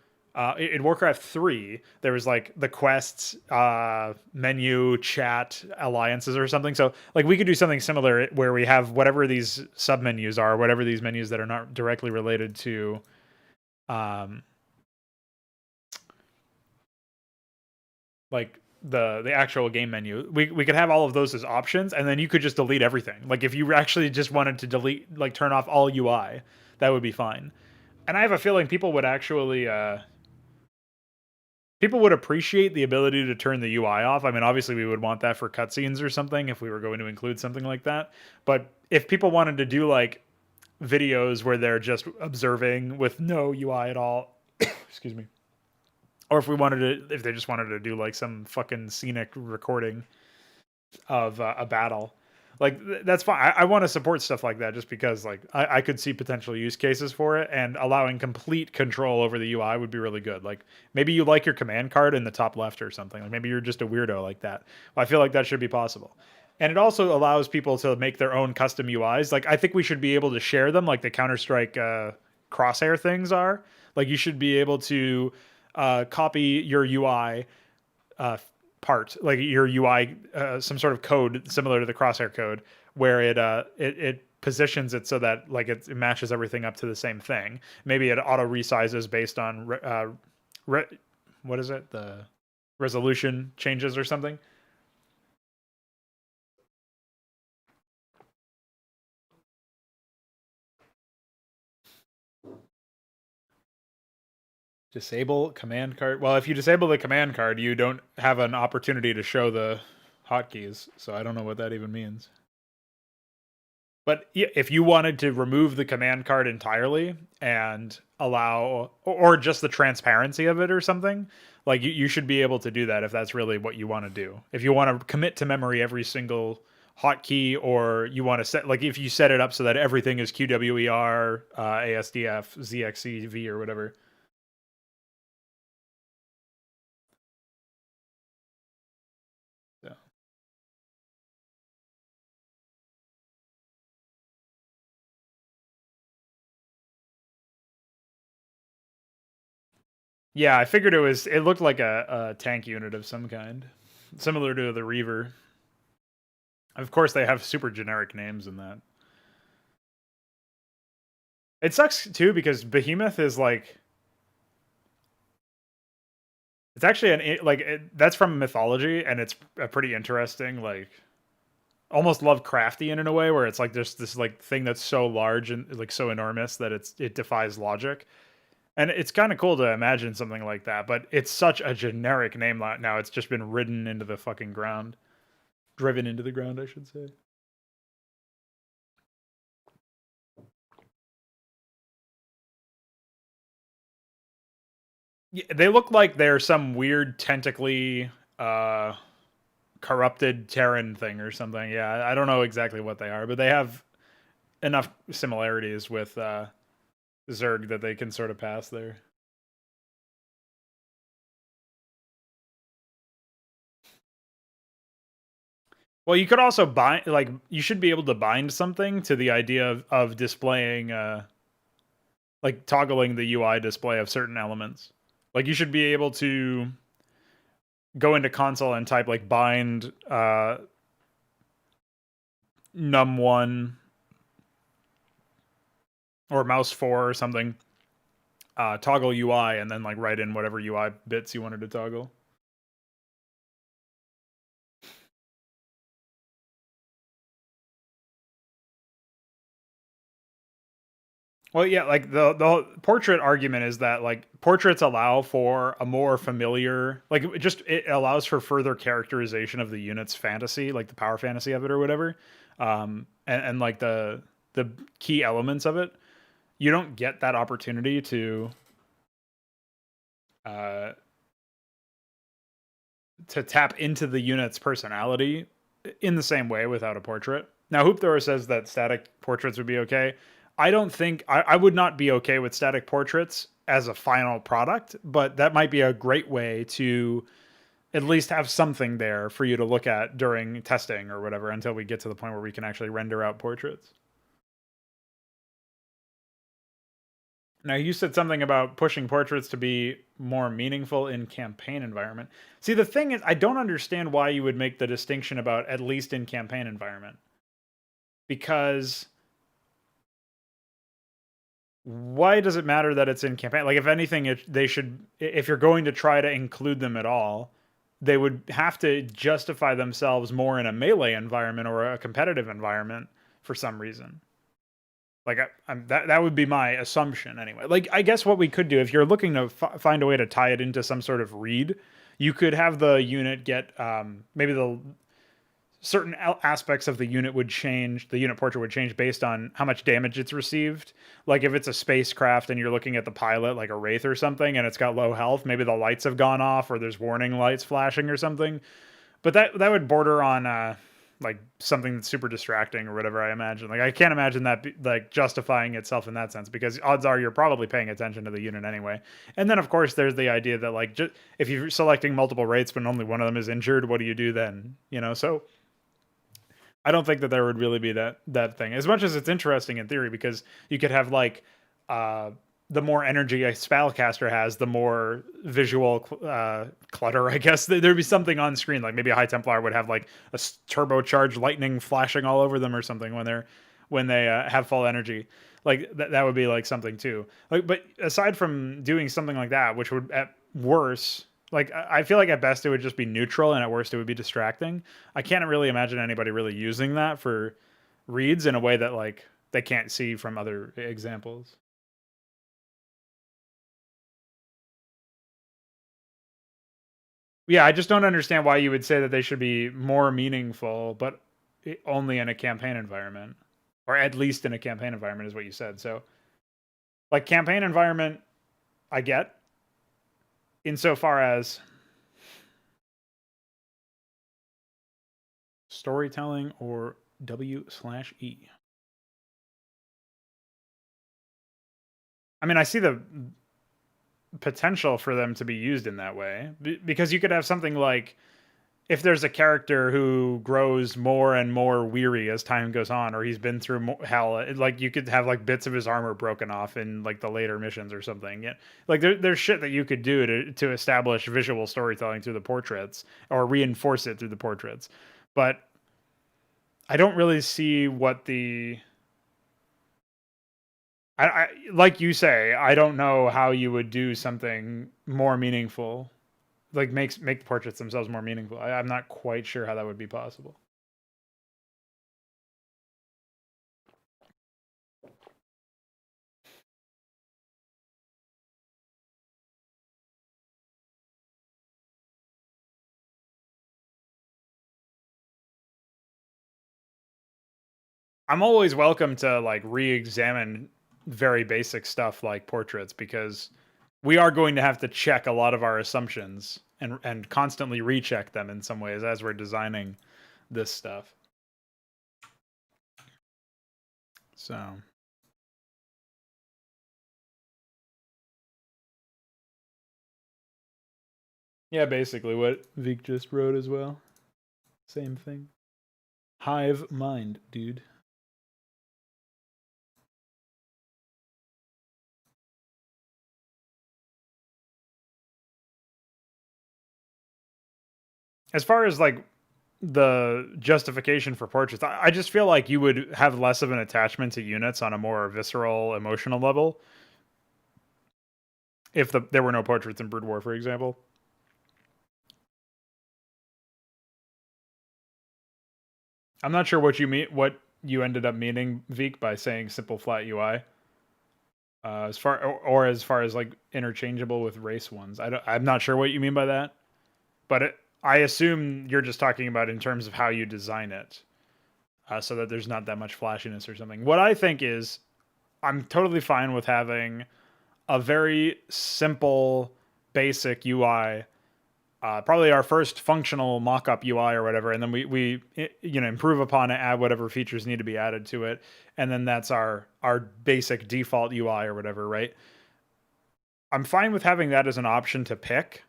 in Warcraft 3, there was like the quests, menu, chat, alliances or something. So like we could do something similar where we have whatever these submenus are, whatever these menus that are not directly related to like the actual game menu. We could have all of those as options, and then you could just delete everything. Like if you actually just wanted to delete, like turn off all UI, that would be fine. And I have a feeling people would actually people would appreciate the ability to turn the UI off. I mean, obviously we would want that for cutscenes or something if we were going to include something like that. But if people wanted to do like videos where they're just observing with no UI at all, excuse me, or if they just wanted to do like some fucking scenic recording of a battle, like that's fine. I want to support stuff like that just because like I could see potential use cases for it, and allowing complete control over the UI would be really good. Like maybe you like your command card in the top left or something. Like maybe you're just a weirdo like that. Well, I feel like that should be possible. And it also allows people to make their own custom UIs. Like I think we should be able to share them, like the Counter-Strike crosshair things are. Like you should be able to copy your UI part, like your UI, some sort of code similar to the crosshair code, where it positions it so that like it matches everything up to the same thing. Maybe it auto resizes based on what is it, the resolution changes or something. Disable command card. Well, if you disable the command card, you don't have an opportunity to show the hotkeys. So I don't know what that even means. But if you wanted to remove the command card entirely and allow, or just the transparency of it or something, like you should be able to do that if that's really what you want to do. If you want to commit to memory every single hotkey, or you want to set, like if you set it up so that everything is QWER, ASDF, ZXCV, or whatever. Yeah, I figured it looked like a tank unit of some kind, similar to the Reaver. Of course, they have super generic names in that. It sucks too because Behemoth is like, it's actually that's from mythology, and it's a pretty interesting, like almost Lovecraftian in a way, where it's like there's this like thing that's so large and like so enormous that it defies logic. And it's kind of cool to imagine something like that, but it's such a generic name now. It's just been ridden into the fucking ground. Driven into the ground, I should say. Yeah, they look like they're some weird tentacly corrupted Terran thing or something. Yeah, I don't know exactly what they are, but they have enough similarities with Zerg that they can sort of pass there. Well, you could also bind, like, you should be able to bind something to the idea of displaying, like, toggling the UI display of certain elements. Like, you should be able to go into console and type, like, bind num1 or mouse 4 or something, toggle UI, and then, like, write in whatever UI bits you wanted to toggle. Well, yeah, like the portrait argument is that like portraits allow for a more familiar, like it allows for further characterization of the unit's fantasy, like the power fantasy of it or whatever, and like the key elements of it. You don't get that opportunity uh, to tap into the unit's personality in the same way without a portrait. Now, Hoop Thrower says that static portraits would be okay. I don't think I would not be okay with static portraits as a final product, but that might be a great way to at least have something there for you to look at during testing or whatever until we get to the point where we can actually render out portraits. Now, you said something about pushing portraits to be more meaningful in campaign environment. See, the thing is, I don't understand why you would make the distinction about at least in campaign environment. Because why does it matter that it's in campaign? Like, if anything, they should, if you're going to try to include them at all, they would have to justify themselves more in a melee environment or a competitive environment for some reason. Like that would be my assumption anyway. Like, I guess what we could do, if you're looking to find a way to tie it into some sort of read, you could have the unit get maybe the certain aspects of the unit would change. The unit portrait would change based on how much damage it's received. Like if it's a spacecraft and you're looking at the pilot, like a Wraith or something, and it's got low health, maybe the lights have gone off or there's warning lights flashing or something. But that would border on like something that's super distracting or whatever, I imagine. Like, I can't imagine that like justifying itself in that sense, because odds are you're probably paying attention to the unit anyway. And then of course there's the idea that like, if you're selecting multiple rates but only one of them is injured, what do you do then? You know, so I don't think that there would really be that thing, as much as it's interesting in theory, because you could have like the more energy a spellcaster has, the more visual clutter, I guess. There'd be something on screen, like maybe a High Templar would have like a turbocharged lightning flashing all over them or something when they have full energy. Like that would be like something too. Like, but aside from doing something like that, which would at worst, like I feel like at best it would just be neutral, and at worst it would be distracting. I can't really imagine anybody really using that for reads in a way that like they can't see from other examples. Yeah, I just don't understand why you would say that they should be more meaningful, but only in a campaign environment, or at least in a campaign environment is what you said. So, like campaign environment, I get, insofar as storytelling or W/E. I mean, I see the potential for them to be used in that way, because you could have something like, if there's a character who grows more and more weary as time goes on, or he's been through hell, like you could have like bits of his armor broken off in like the later missions or something. Yeah, like there's shit that you could do to establish visual storytelling through the portraits or reinforce it through the portraits. But I don't really see what I like you say, I don't know how you would do something more meaningful, like make the portraits themselves more meaningful. I'm not quite sure how that would be possible. I'm always welcome to like re-examine very basic stuff like portraits, because we are going to have to check a lot of our assumptions and constantly recheck them in some ways as we're designing this stuff. So yeah, basically what Vic just wrote as well. Same thing. Hive mind, dude. As far as like the justification for portraits, I just feel like you would have less of an attachment to units on a more visceral, emotional level if there were no portraits in Brood War, for example. I'm not sure what you ended up meaning, Veek, by saying simple flat UI. As far as like interchangeable with race ones, I'm not sure what you mean by that, but I assume you're just talking about in terms of how you design it, so that there's not that much flashiness or something. What I think is, I'm totally fine with having a very simple, basic UI probably our first functional mock-up UI or whatever, and then we improve upon it, add whatever features need to be added to it, and then that's our basic default UI or whatever, right? I'm fine with having that as an option to pick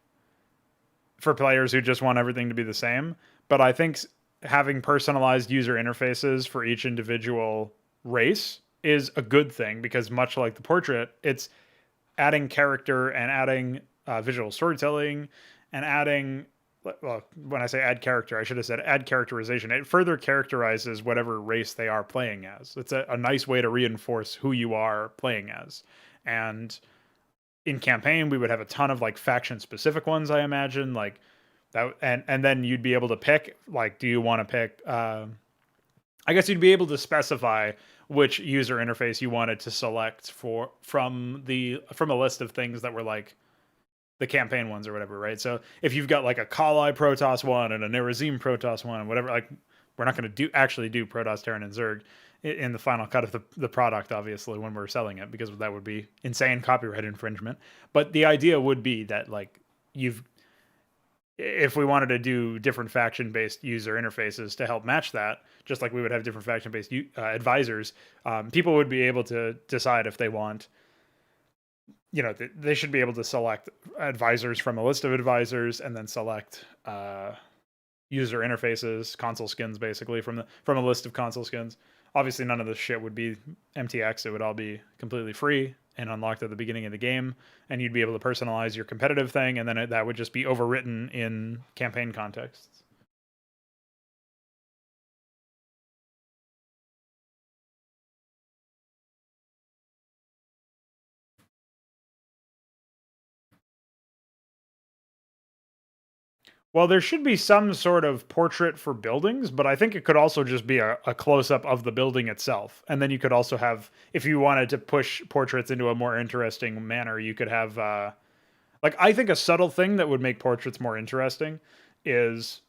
for players who just want everything to be the same, but I think having personalized user interfaces for each individual race is a good thing, because much like the portrait, it's adding character and adding visual storytelling and adding, well, when I say add character, I should have said add characterization. It further characterizes whatever race they are playing as. It's a nice way to reinforce who you are playing as. And in campaign, we would have a ton of like faction specific ones, I imagine, like that, and then you'd be able to pick, like, do you want to pick, I guess you'd be able to specify which user interface you wanted to select from a list of things that were like the campaign ones or whatever, right? So if you've got like a Kali Protoss one and a Nerazim Protoss one and whatever, like, we're not going to actually do Protoss, Terran, and Zerg in the final cut of the product, obviously, when we're selling it, because that would be insane copyright infringement. But the idea would be that, like, if we wanted to do different faction-based user interfaces to help match that, just like we would have different faction-based advisors, people would be able to decide if they want, they should be able to select advisors from a list of advisors and then select user interfaces, console skins, basically, from a list of console skins. Obviously, none of this shit would be MTX. It would all be completely free and unlocked at the beginning of the game, and you'd be able to personalize your competitive thing, and then that would just be overwritten in campaign contexts. Well, there should be some sort of portrait for buildings, but I think it could also just be a close-up of the building itself. And then you could also have, if you wanted to push portraits into a more interesting manner, you could have, like, I think a subtle thing that would make portraits more interesting is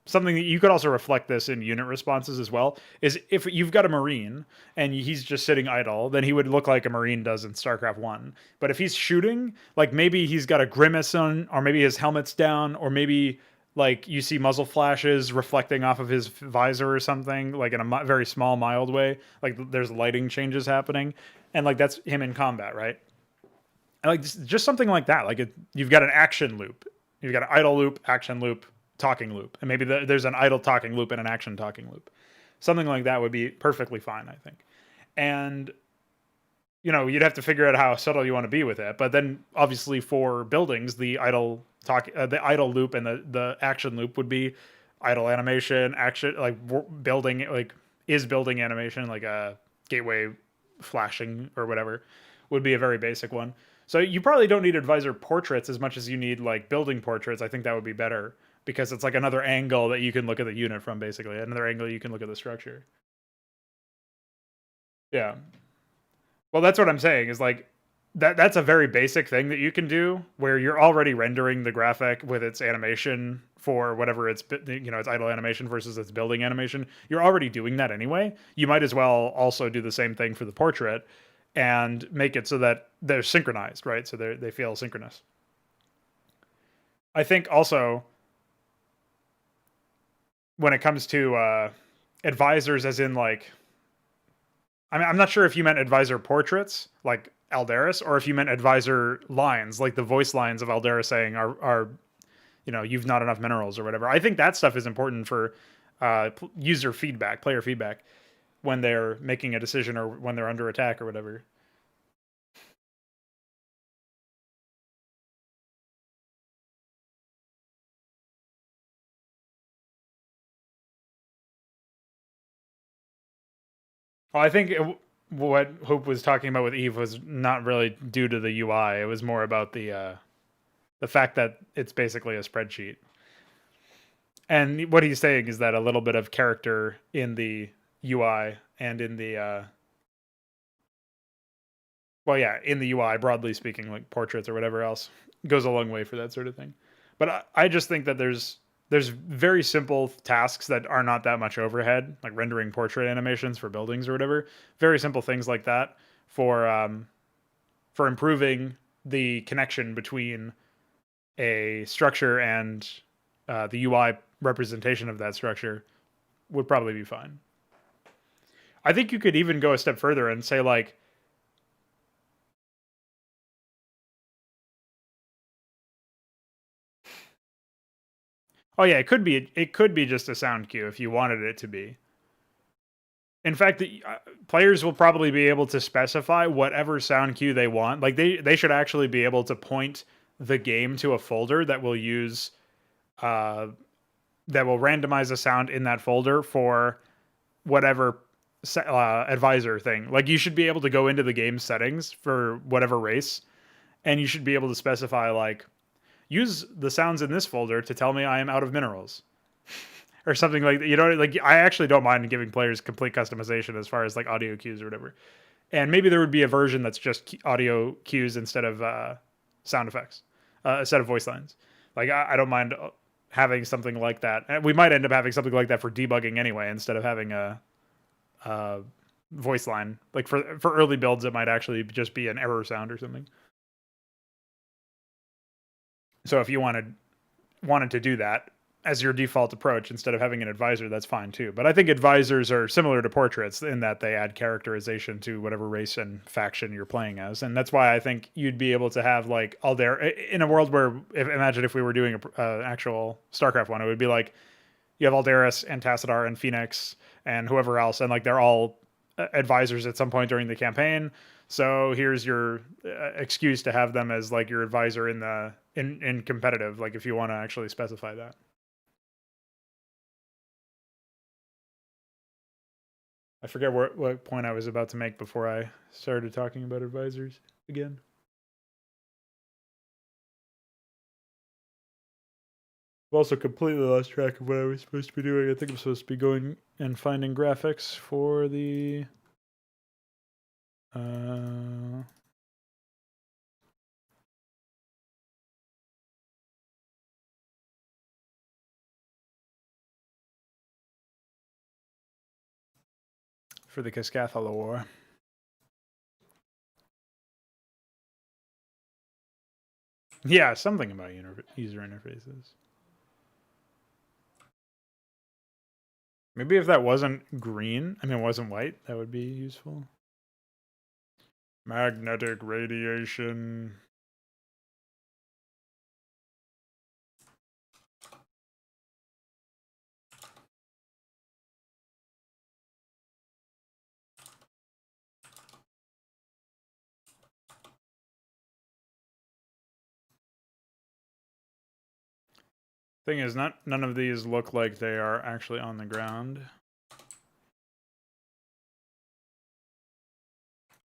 something that you could also reflect this in unit responses as well, is if you've got a Marine and he's just sitting idle, then he would look like a Marine does in StarCraft 1. But if he's shooting, like, maybe he's got a grimace on, or maybe his helmet's down, or maybe like you see muzzle flashes reflecting off of his visor or something, like in a very small, mild way. Like there's lighting changes happening, and like that's him in combat, right? And like just something like that. Like you've got an action loop, you've got an idle loop, action loop, talking loop, and maybe there's an idle talking loop and an action talking loop. Something like that would be perfectly fine, I think. And you'd have to figure out how subtle you want to be with it. But then obviously for buildings, the idle loop and the action loop would be idle animation, action, like building, like is building animation, like a gateway flashing or whatever, would be a very basic one. So you probably don't need advisor portraits as much as you need like building portraits. I think that would be better, because it's like another angle that you can look at the unit from, basically. Another angle you can look at the structure. Yeah. Well, that's what I'm saying, is like that's a very basic thing that you can do, where you're already rendering the graphic with its animation for whatever its its idle animation versus its building animation. You're already doing that anyway. You might as well also do the same thing for the portrait and make it so that they're synchronized, right? So they feel synchronous. I think also when it comes to advisors, as in like, I mean, I'm not sure if you meant advisor portraits like Aldaris, or if you meant advisor lines, like the voice lines of Aldaris saying are you've not enough minerals or whatever. I think that stuff is important for user feedback, player feedback, when they're making a decision or when they're under attack or whatever. Well, I think what Hope was talking about with Eve was not really due to the UI. It was more about the fact that it's basically a spreadsheet. And what he's saying is that a little bit of character in the UI and in the in the UI, broadly speaking, like portraits or whatever else, goes a long way for that sort of thing. But I just think that there's very simple tasks that are not that much overhead, like rendering portrait animations for buildings or whatever. Very simple things like that for improving the connection between a structure and the UI representation of that structure would probably be fine. I think you could even go a step further and say like, oh yeah, it could be just a sound cue if you wanted it to be. In fact, players will probably be able to specify whatever sound cue they want. Like they should actually be able to point the game to a folder that will use that will randomize a sound in that folder for whatever advisor thing. Like you should be able to go into the game settings for whatever race, and you should be able to specify like use the sounds in this folder to tell me I am out of minerals. Or something like that. You know, like I actually don't mind giving players complete customization as far as like audio cues or whatever. And maybe there would be a version that's just audio cues instead of sound effects, instead of voice lines. Like I don't mind having something like that. And we might end up having something like that for debugging anyway, instead of having a voice line. Like for early builds, it might actually just be an error sound or something. So if you wanted to do that as your default approach instead of having an advisor, that's fine too. But I think advisors are similar to portraits in that they add characterization to whatever race and faction you're playing as. And that's why I think you'd be able to have like Aldera in a world where, imagine if we were doing an actual StarCraft one, it would be like you have Alderis and Tassadar and Phoenix and whoever else, and like they're all advisors at some point during the campaign. So here's your excuse to have them as like your advisor in competitive, like if you want to actually specify that. I forget what point I was about to make before I started talking about advisors again. I've also completely lost track of what I was supposed to be doing. I think I'm supposed to be going and finding graphics for the Keskathalor. Yeah, something about user interfaces. Maybe if that wasn't green, I mean, it wasn't white, that would be useful. Magnetic radiation. Thing is, none of these look like they are actually on the ground.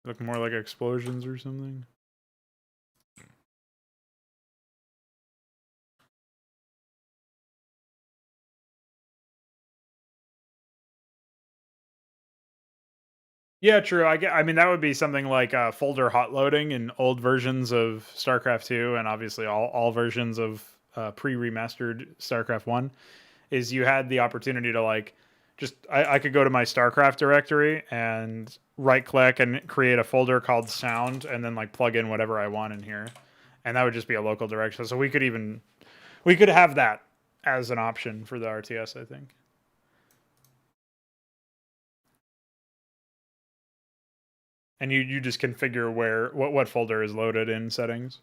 Look more like explosions or something. Yeah, true. I mean, that would be something like folder hot loading in old versions of StarCraft 2, and obviously all versions of pre-remastered StarCraft 1. Is you had the opportunity to like just I could go to my StarCraft directory and right click and create a folder called sound, and then like plug in whatever I want in here, and that would just be a local direction. So we could have that as an option for the RTS, I think. And you just configure what folder is loaded in settings.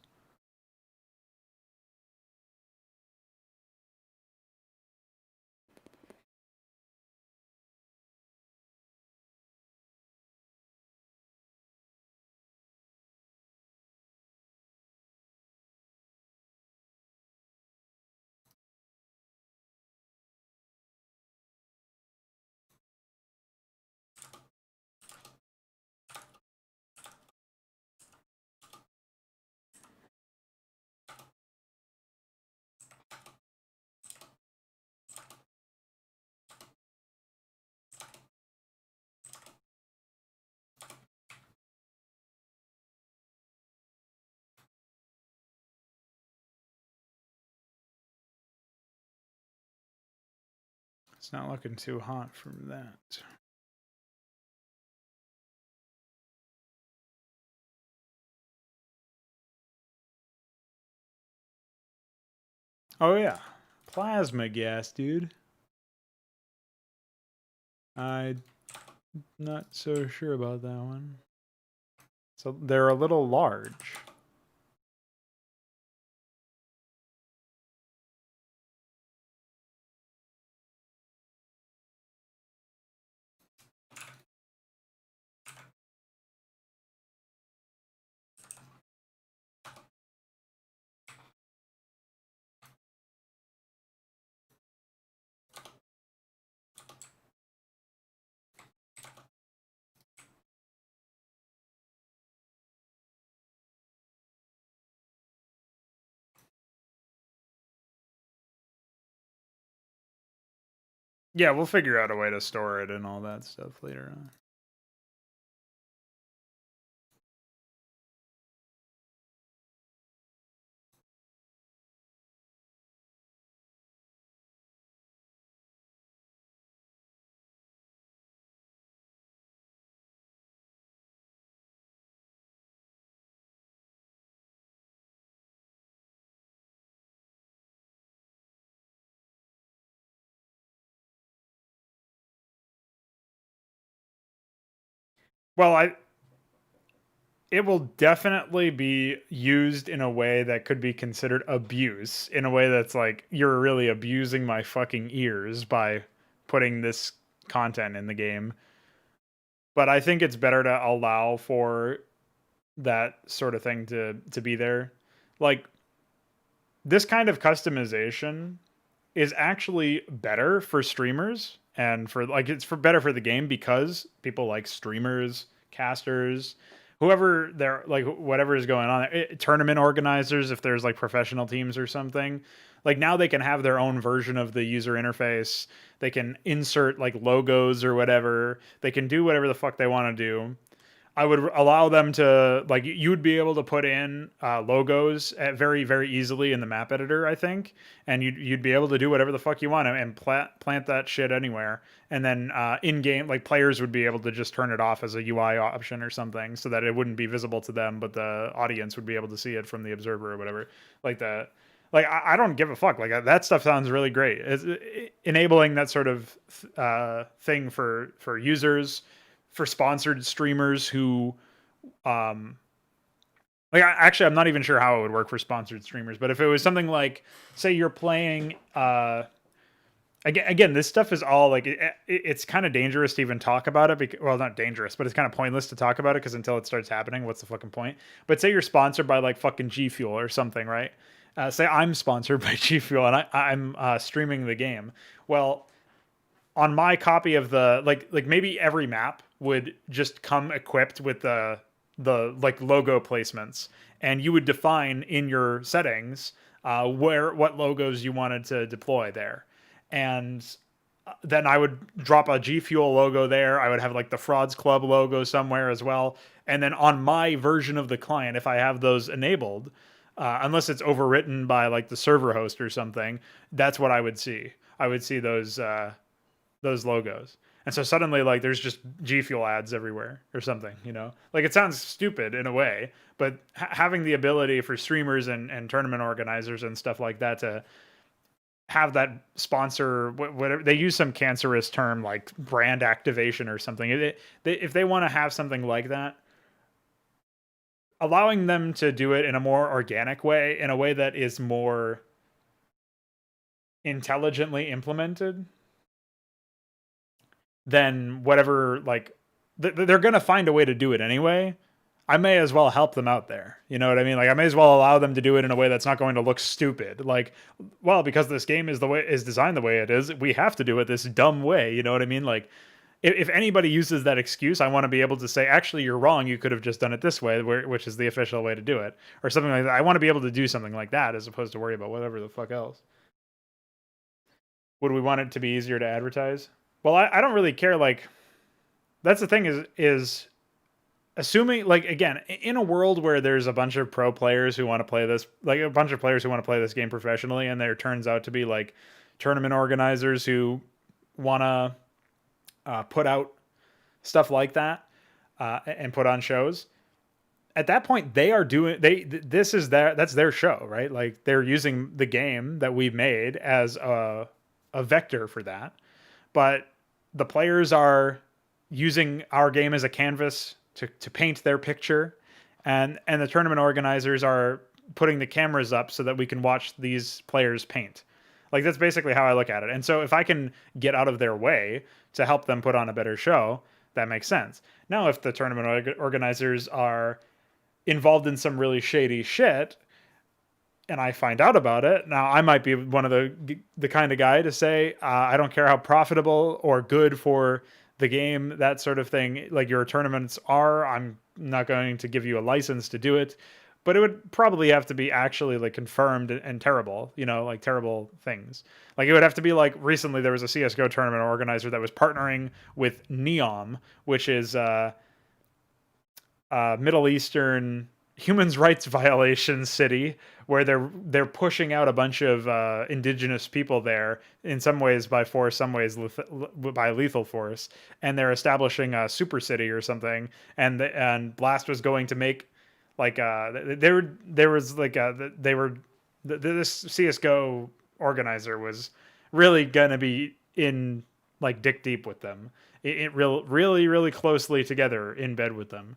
It's not looking too hot from that. Oh yeah, plasma gas, dude. I'm not so sure about that one. So they're a little large. Yeah, we'll figure out a way to store it and all that stuff later on. Well, it will definitely be used in a way that could be considered abuse, in a way that's like, you're really abusing my fucking ears by putting this content in the game. But I think it's better to allow for that sort of thing to be there. Like, this kind of customization is actually better for streamers, and for like, it's for better for the game, because people like streamers, casters, whoever they're like, whatever is going on, tournament organizers, if there's like professional teams or something, like now they can have their own version of the user interface. They can insert like logos or whatever. They can do whatever the fuck they want to do. I would allow them to, like, you would be able to put in logos very very easily in the map editor, I think, and you'd be able to do whatever the fuck you want and plant that shit anywhere. And then in game, like, players would be able to just turn it off as a UI option or something, so that it wouldn't be visible to them, but the audience would be able to see it from the observer or whatever, like that. Like, I don't give a fuck. Like, that stuff sounds really great. Enabling that sort of thing for users, for sponsored streamers who, um like, actually, I'm not even sure how it would work for sponsored streamers, but if it was something like, say you're playing, again, this stuff is all like, it's kind of dangerous to even talk about it, because, well, not dangerous, but it's kind of pointless to talk about it, because until it starts happening, what's the fucking point? But say you're sponsored by like fucking G Fuel or something, right? Say I'm sponsored by G Fuel, and I'm streaming the game. Well, on my copy of the, like maybe every map would just come equipped with the like logo placements, and you would define in your settings what logos you wanted to deploy there. And then I would drop a G Fuel logo there. I would have like the Frauds Club logo somewhere as well. And then on my version of the client, if I have those enabled, unless it's overwritten by like the server host or something, that's what I would see. I would see those logos. And so suddenly, like, there's just G Fuel ads everywhere or something, you know? Like, it sounds stupid in a way, but having the ability for streamers and tournament organizers and stuff like that to have that sponsor, whatever, they use some cancerous term like brand activation or something. If they want to have something like that, allowing them to do it in a more organic way, in a way that is more intelligently implemented, then whatever, like, they're going to find a way to do it anyway. I may as well help them out there. You know what I mean? Like, I may as well allow them to do it in a way that's not going to look stupid. Like, well, because this game is designed the way it is, we have to do it this dumb way. You know what I mean? Like, if anybody uses that excuse, I want to be able to say, actually, you're wrong. You could have just done it this way, which is the official way to do it, or something like that. I want to be able to do something like that, as opposed to worry about whatever the fuck else. Would we want it to be easier to advertise? Well, I don't really care. Like, that's the thing, is assuming, like, again, in a world where there's a bunch of pro players who want to play this, like a bunch of players who want to play this game professionally, and there turns out to be like tournament organizers who want to put out stuff like that, and put on shows. at that point they are doing that's their show, right? Like they're using the game that we've made as a vector for that. But the players are using our game as a canvas to paint their picture, and the tournament organizers are putting the cameras up so that we can watch these players paint. Like that's basically how I look at it. And so if I can get out of their way to help them put on a better show, that makes sense. Now, if the tournament organizers are involved in some really shady shit and I find out about it, now I might be one of the kind of guy to say, I don't care how profitable or good for the game, that sort of thing, like your tournaments are, I'm not going to give you a license to do it. But it would probably have to be actually like confirmed and terrible, like terrible things. Like it would have to be like recently there was a CSGO tournament organizer that was partnering with Neom, which is Middle Eastern human rights violation city, where they're pushing out a bunch of indigenous people there, in some ways by force, some ways by lethal force, and they're establishing a super city or something. And Blast was going to make like there was like they were this CS:GO organizer was really gonna be in like dick deep with them, really closely together in bed with them,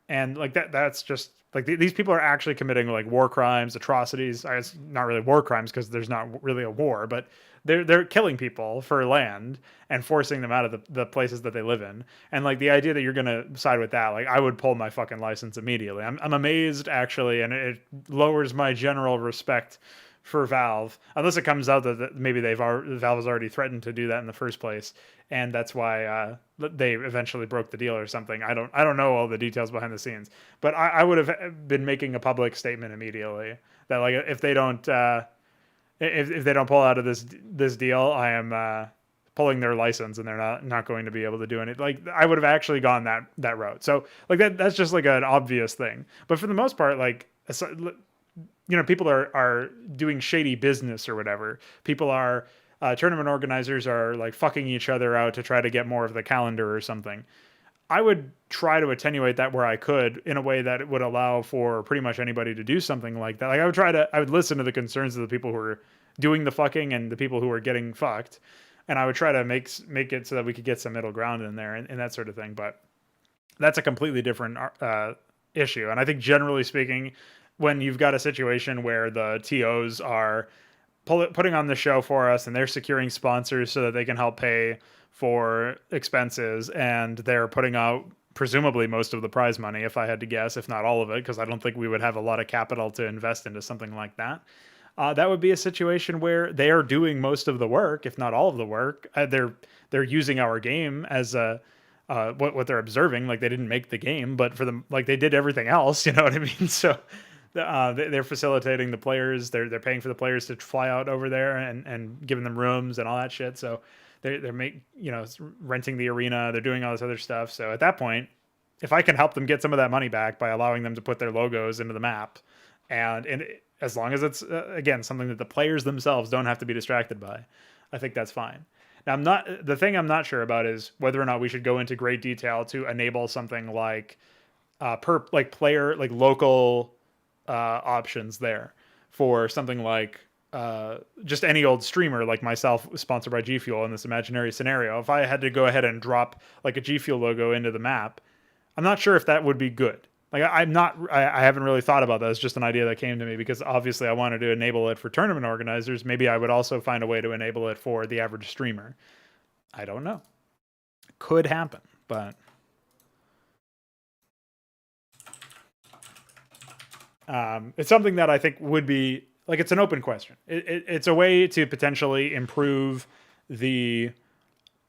and like that's just like these people are actually committing like war crimes, atrocities. It's not really war crimes because there's not really a war, but they're killing people for land and forcing them out of the places that they live in. And like the idea that you're gonna side with that, like I would pull my fucking license immediately. I'm amazed actually, and it lowers my general respect for Valve, unless it comes out that maybe Valve has already threatened to do that in the first place, and that's why they eventually broke the deal or something. I don't know all the details behind the scenes, but I would have been making a public statement immediately that like if they don't if they don't pull out of this deal, I am pulling their license, and they're not going to be able to do anything. Like I would have actually gone that route. So like that's just like an obvious thing. But for the most part, like people are doing shady business or whatever. People are tournament organizers are like fucking each other out to try to get more of the calendar or something. I would try to attenuate that where I could in a way that it would allow for pretty much anybody to do something like that. Like I would listen to the concerns of the people who are doing the fucking and the people who are getting fucked, and I would try to make it so that we could get some middle ground in there and that sort of thing. But that's a completely different issue. And I think generally speaking, when you've got a situation where the TOs are putting on the show for us and they're securing sponsors so that they can help pay for expenses, and they're putting out presumably most of the prize money, if I had to guess, if not all of it, because I don't think we would have a lot of capital to invest into something like that. That would be a situation where they are doing most of the work, if not all of the work. They're using our game as a what they're observing. Like they didn't make the game, but for them, like they did everything else. You know what I mean? So they're facilitating the players. They're paying for the players to fly out over there and giving them rooms and all that shit. So they're renting the arena. They're doing all this other stuff. So at that point, if I can help them get some of that money back by allowing them to put their logos into the map, and as long as it's again something that the players themselves don't have to be distracted by, I think that's fine. Now, the thing I'm not sure about is whether or not we should go into great detail to enable something like local options there for something like just any old streamer like myself, sponsored by G Fuel in this imaginary scenario. If I had to go ahead and drop like a G Fuel logo into the map, I'm not sure if that would be good. Like I haven't really thought about that. It's just an idea that came to me because obviously I wanted to enable it for tournament organizers. Maybe I would also find a way to enable it for the average streamer. I don't know. Could happen, but it's something that I think would be like, it's an open question. It's a way to potentially improve the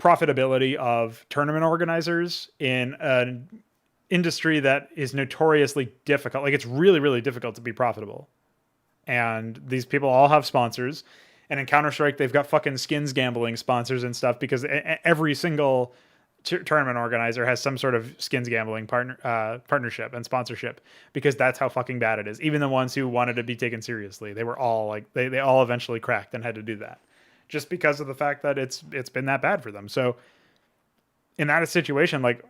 profitability of tournament organizers in an industry that is notoriously difficult. Like it's really difficult to be profitable. And these people all have sponsors. And in Counter-Strike, they've got fucking skins gambling sponsors and stuff because every single tournament organizer has some sort of skins gambling partnership and sponsorship, because that's how fucking bad it is. Even the ones who wanted to be taken seriously, they were all like, they all eventually cracked and had to do that just because of the fact that it's been that bad for them. So in that situation, like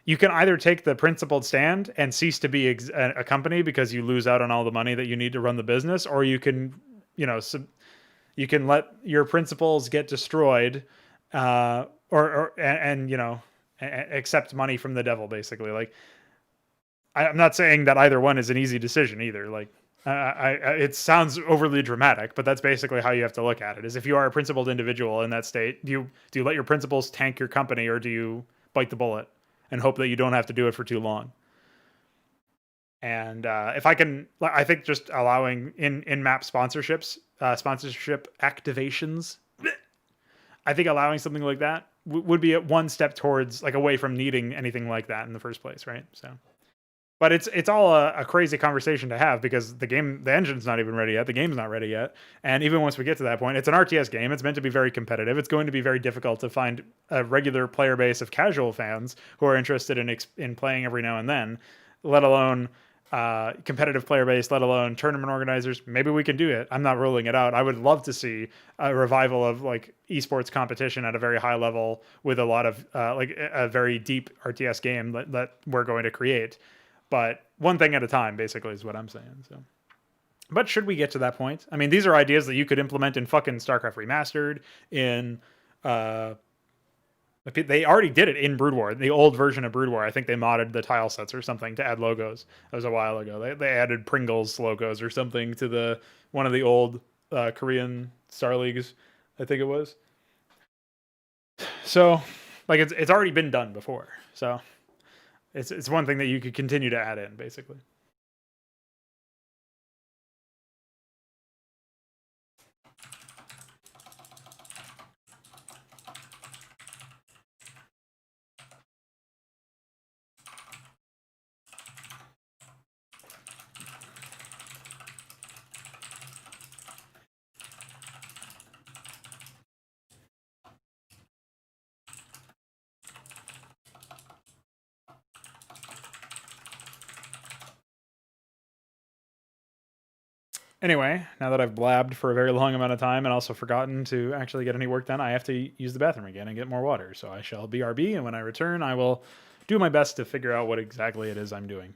you can either take the principled stand and cease to be a company because you lose out on all the money that you need to run the business, or you can, you can let your principles get destroyed, and accept money from the devil, basically. Like, I'm not saying that either one is an easy decision either. Like, it sounds overly dramatic, but that's basically how you have to look at it. Is if you are a principled individual in that state, do you let your principles tank your company, or do you bite the bullet and hope that you don't have to do it for too long? And if I can, I think just allowing in-map sponsorships, sponsorship activations, I think allowing something like that would be one step towards, like, away from needing anything like that in the first place, right? So, but it's all a crazy conversation to have, because the engine's not even ready yet, the game's not ready yet, and even once we get to that point, it's an RTS game. It's meant to be very competitive. It's going to be very difficult to find a regular player base of casual fans who are interested in playing every now and then, let alone competitive player base, let alone tournament organizers. Maybe we can do it. I'm not ruling it out. I would love to see a revival of, like, esports competition at a very high level with a lot of like a very deep RTS game that we're going to create. But one thing at a time, basically, is what I'm saying. So, but should we get to that point? I mean, these are ideas that you could implement in fucking StarCraft Remastered, in they already did it in Brood War, the old version of Brood War. I think they modded the tile sets or something to add logos. That was a while ago. They added Pringles logos or something to the one of the old Korean Star Leagues, I think it was. So, like, it's already been done before. So it's one thing that you could continue to add in, basically. Anyway, now that I've blabbed for a very long amount of time and also forgotten to actually get any work done, I have to use the bathroom again and get more water. So I shall BRB, and when I return, I will do my best to figure out what exactly it is I'm doing.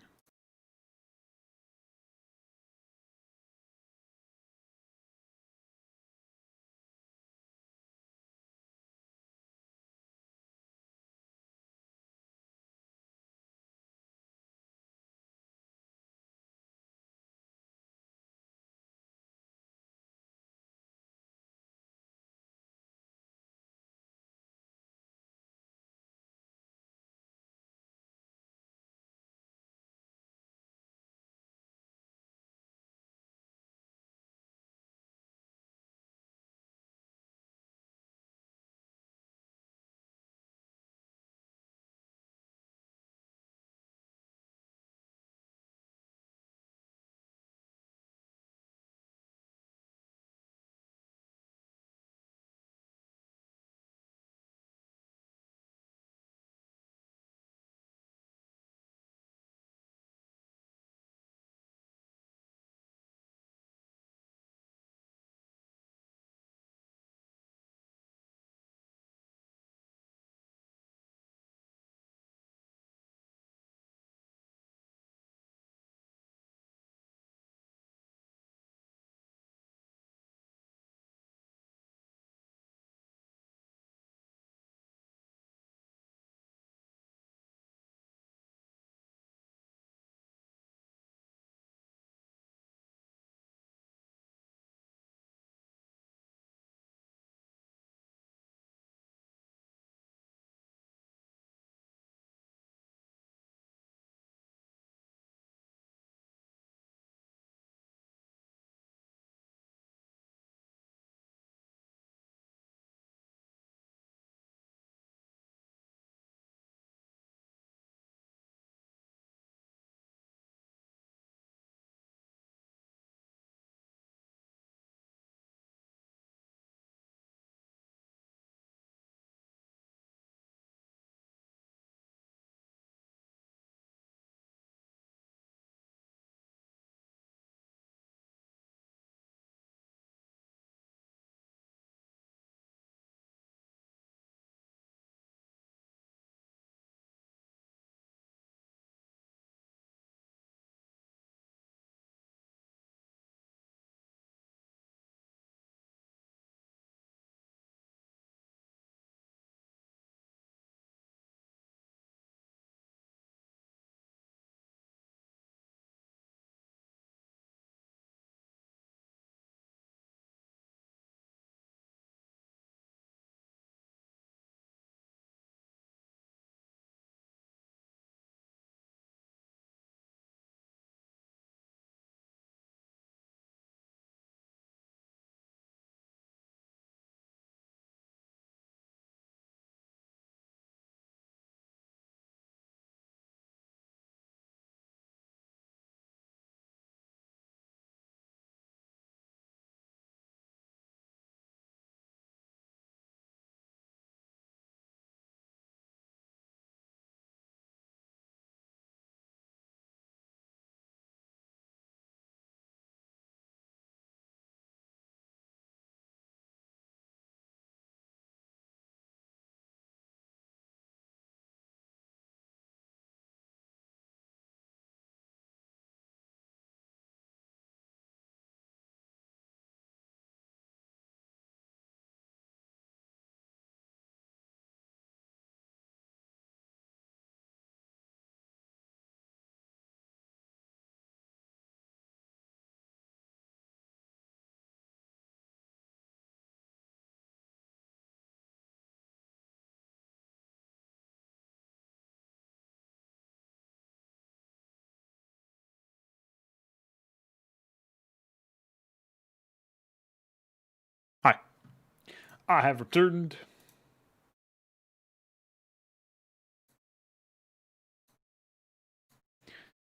I have returned.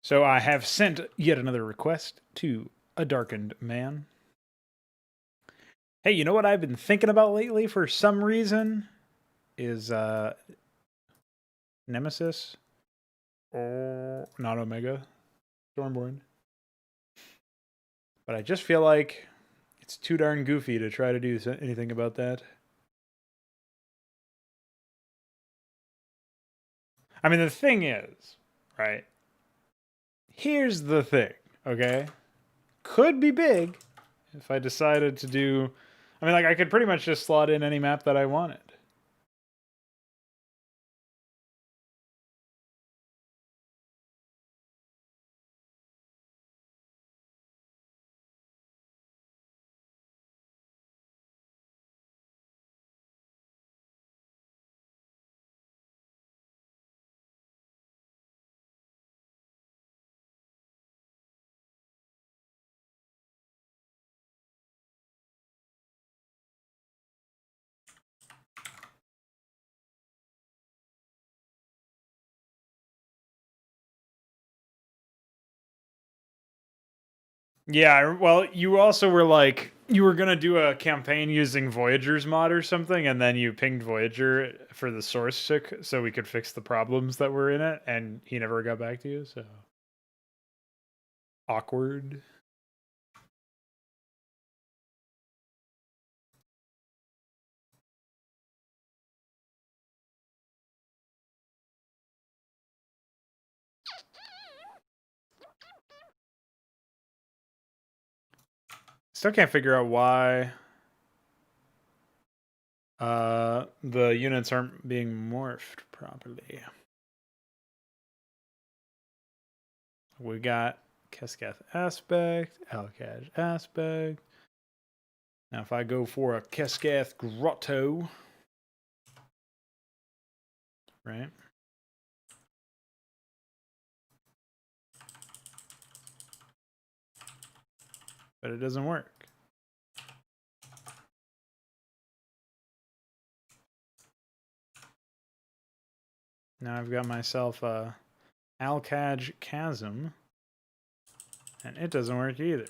So I have sent yet another request to a darkened man. Hey, you know what I've been thinking about lately for some reason? Is Nemesis. Or not Omega. Stormborn. But I just feel like it's too darn goofy to try to do anything about that. I mean, the thing is, right? Here's the thing, okay? Could be big if I decided to do... I mean, like, I could pretty much just slot in any map that I wanted. Yeah, well, you also were like, you were gonna do a campaign using Voyager's mod or something, and then you pinged Voyager for the source so we could fix the problems that were in it, and he never got back to you, so... Awkward. Still can't figure out why the units aren't being morphed properly. We got Keskath Aspect, Alcaj Aspect. Now if I go for a Keskath Grotto, right? But it doesn't work. Now I've got myself a Alcaj Chasm, and it doesn't work either.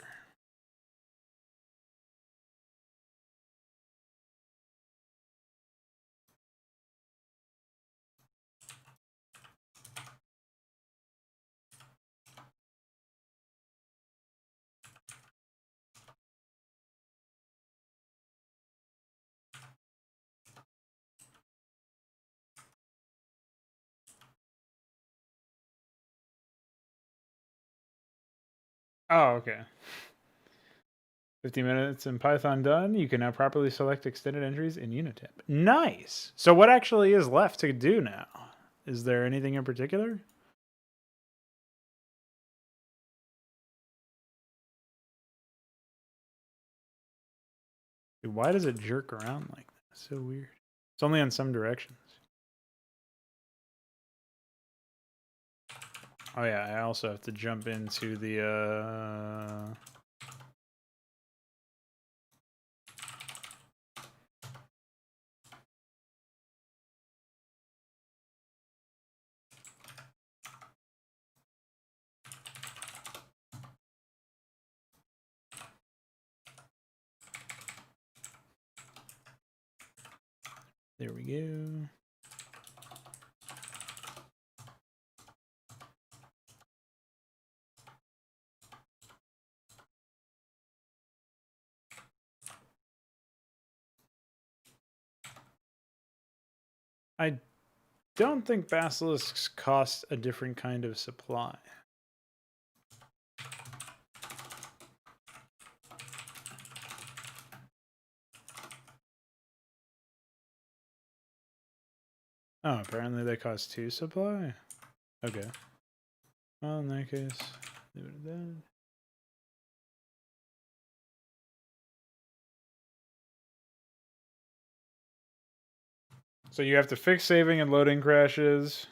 Oh, okay. 50 minutes in Python done. You can now properly select extended entries in Unitab. Nice. So what actually is left to do now? Is there anything in particular? Dude, why does it jerk around like that? It's so weird. It's only on some directions. Oh yeah, I also have to jump into the there we go. I don't think basilisks cost a different kind of supply. Oh, apparently they cost 2 supply? Okay. Well, in that case, leave it at that. So you have to fix saving and loading crashes.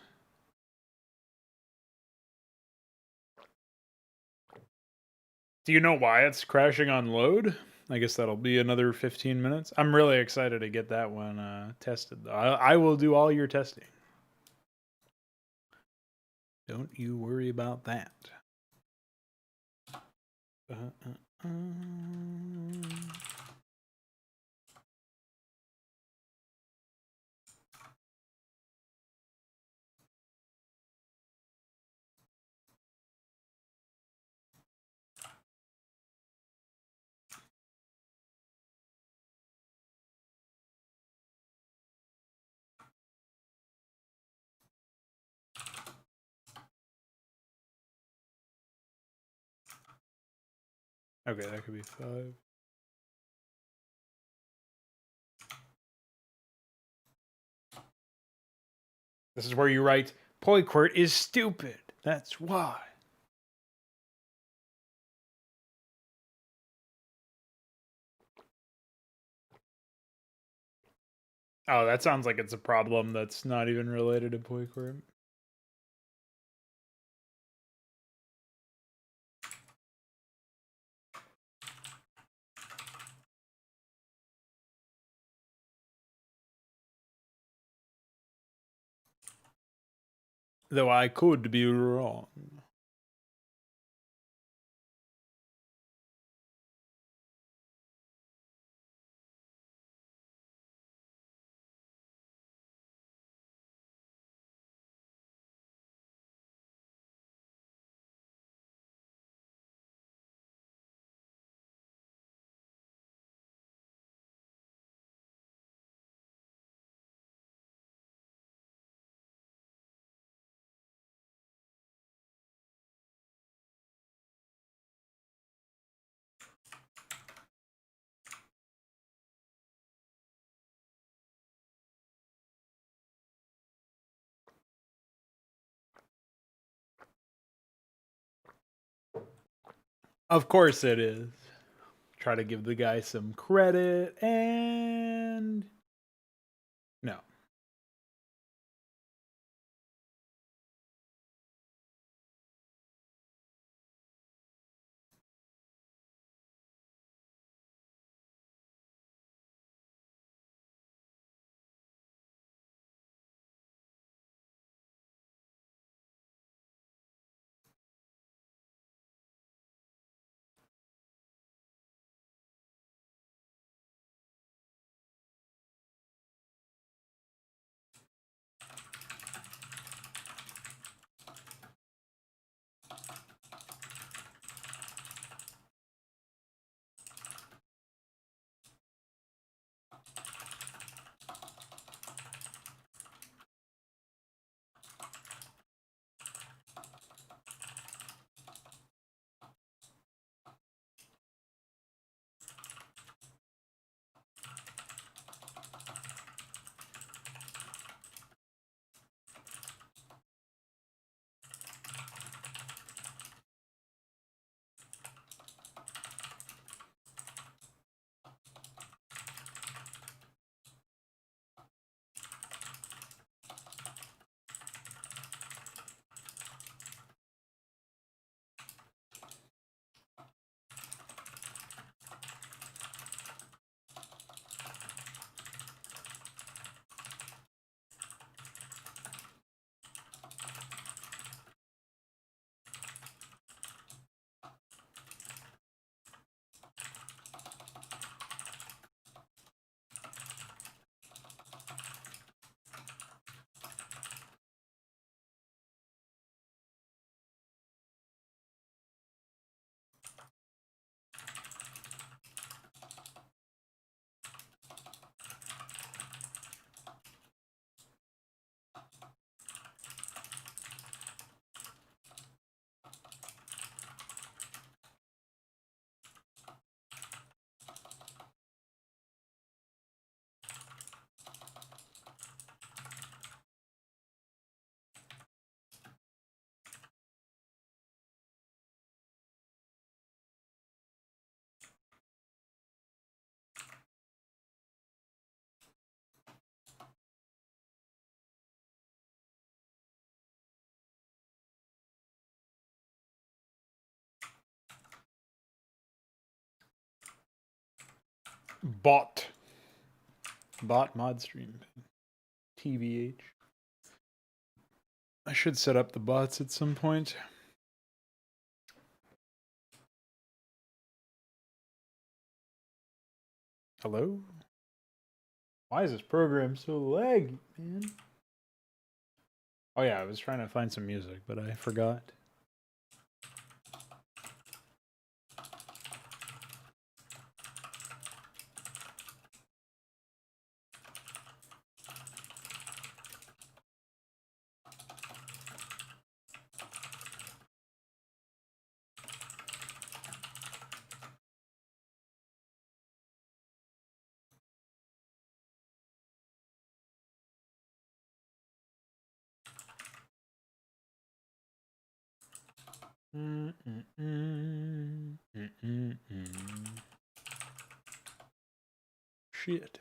Do you know why it's crashing on load? I guess that'll be another 15 minutes. I'm really excited to get that one tested, though. I will do all your testing. Don't you worry about that. Okay, that could be 5. This is where you write, Poiquart is stupid. That's why. Oh, that sounds like it's a problem that's not even related to Poiquart. Though I could be wrong. Of course it is. Try to give the guy some credit, and no. Bot Modstream. TVH. I should set up the bots at some point. Hello? Why is this program so laggy, man? Oh yeah, I was trying to find some music, but I forgot. Shit.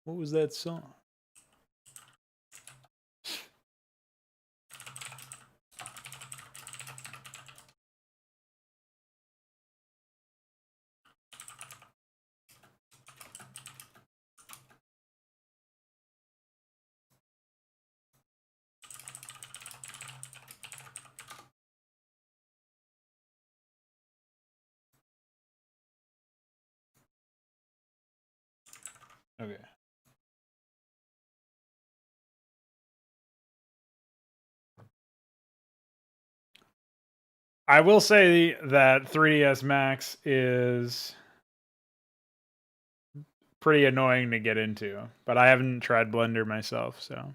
What was that song? Okay. I will say that 3ds Max is pretty annoying to get into, but I haven't tried Blender myself, so.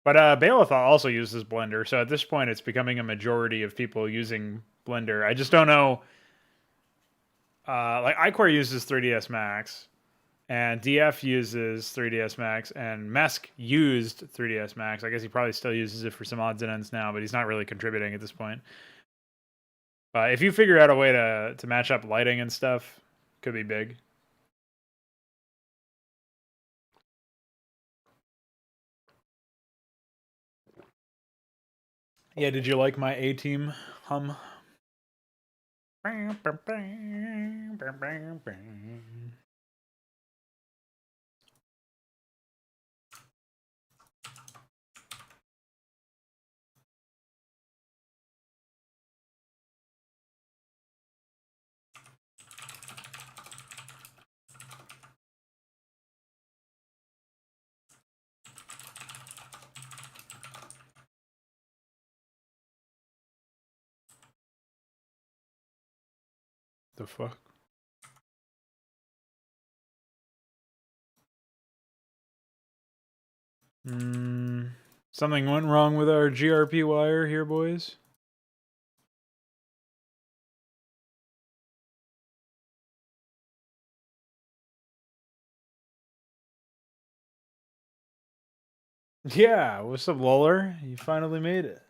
But Bailiff also uses Blender, so at this point it's becoming a majority of people using Blender. I just don't know. Like iCore uses 3ds Max, and DF uses 3ds Max, and Mesk used 3ds Max. I guess he probably still uses it for some odds and ends now, but he's not really contributing at this point. But if you figure out a way to match up lighting and stuff, could be big. Yeah, did you like my A-Team hum? The fuck? Something went wrong with our GRP wire here, boys. Yeah, what's up, Lawler? You finally made it.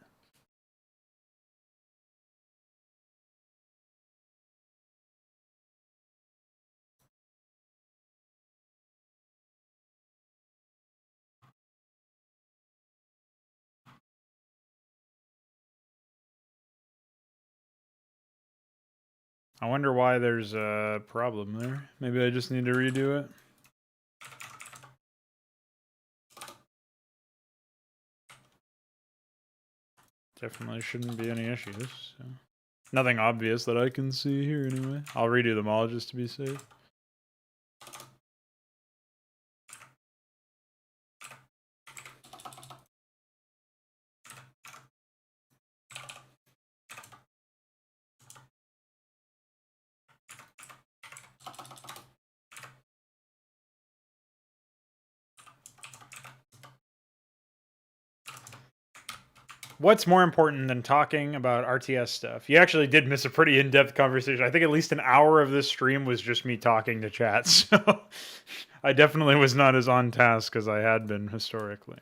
I wonder why there's a problem there. Maybe I just need to redo it. Definitely shouldn't be any issues. So. Nothing obvious that I can see here anyway. I'll redo them all just to be safe. What's more important than talking about RTS stuff? You actually did miss a pretty in-depth conversation. I think at least an hour of this stream was just me talking to chat, so I definitely was not as on task as I had been historically.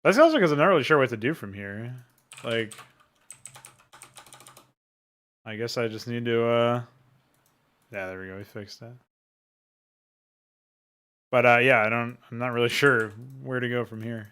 That's also because I'm not really sure what to do from here. Like, I guess I just need to, yeah, there we go, we fixed that. But yeah, I'm not really sure where to go from here.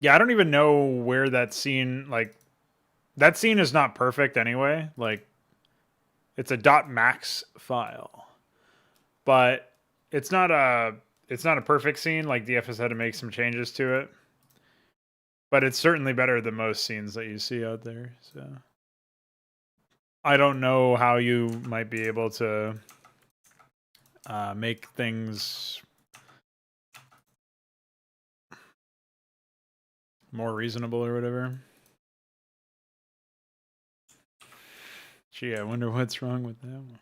Yeah, I don't even know where that scene, like, that scene is not perfect anyway. Like, it's a .max file, but it's not a perfect scene. Like, DF has had to make some changes to it, but it's certainly better than most scenes that you see out there. So I don't know how you might be able to make things more reasonable or whatever. Gee, I wonder what's wrong with that one.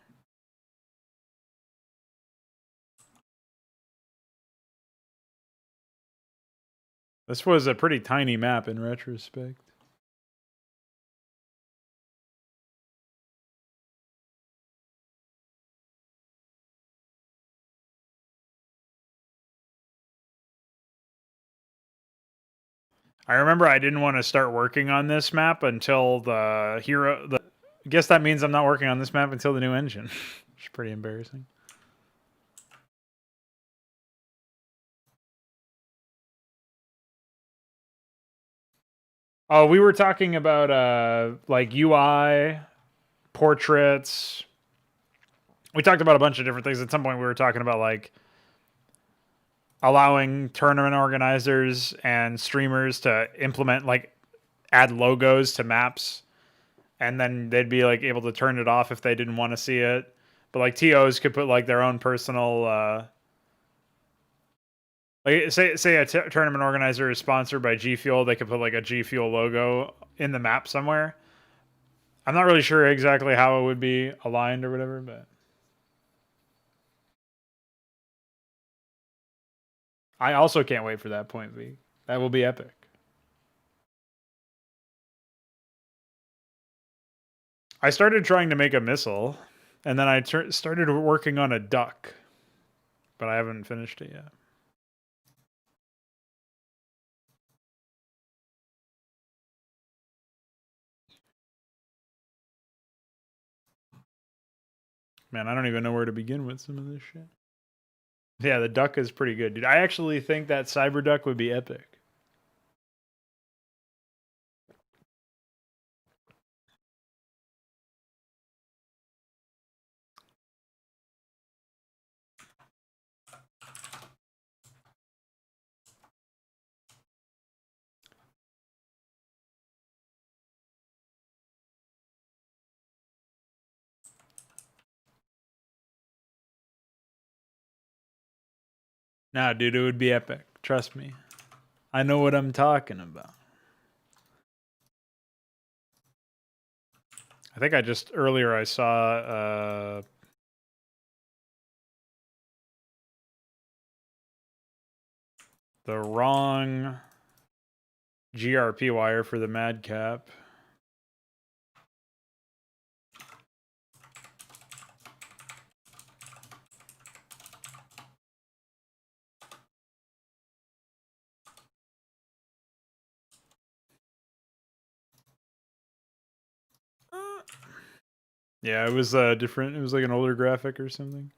This was a pretty tiny map in retrospect. I remember I didn't want to start working on this map until the hero. I guess that means I'm not working on this map until the new engine. Which is pretty embarrassing. Oh, we were talking about like UI, portraits. We talked about a bunch of different things. At some point, we were talking about like allowing tournament organizers and streamers to implement, like, add logos to maps, and then they'd be like able to turn it off if they didn't want to see it. But like TOs could put like their own personal like say a tournament organizer is sponsored by G Fuel, they could put like a G Fuel logo in the map somewhere. I'm not really sure exactly how it would be aligned or whatever, but I also can't wait for that point V. That will be epic. I started trying to make a missile, and then I started working on a duck, but I haven't finished it yet. Man, I don't even know where to begin with some of this shit. Yeah, the duck is pretty good, dude. I actually think that cyber duck would be epic. Nah, dude, it would be epic. Trust me. I know what I'm talking about. I think earlier I saw the wrong GRP wire for the madcap. Yeah, it was different. It was like an older graphic or something.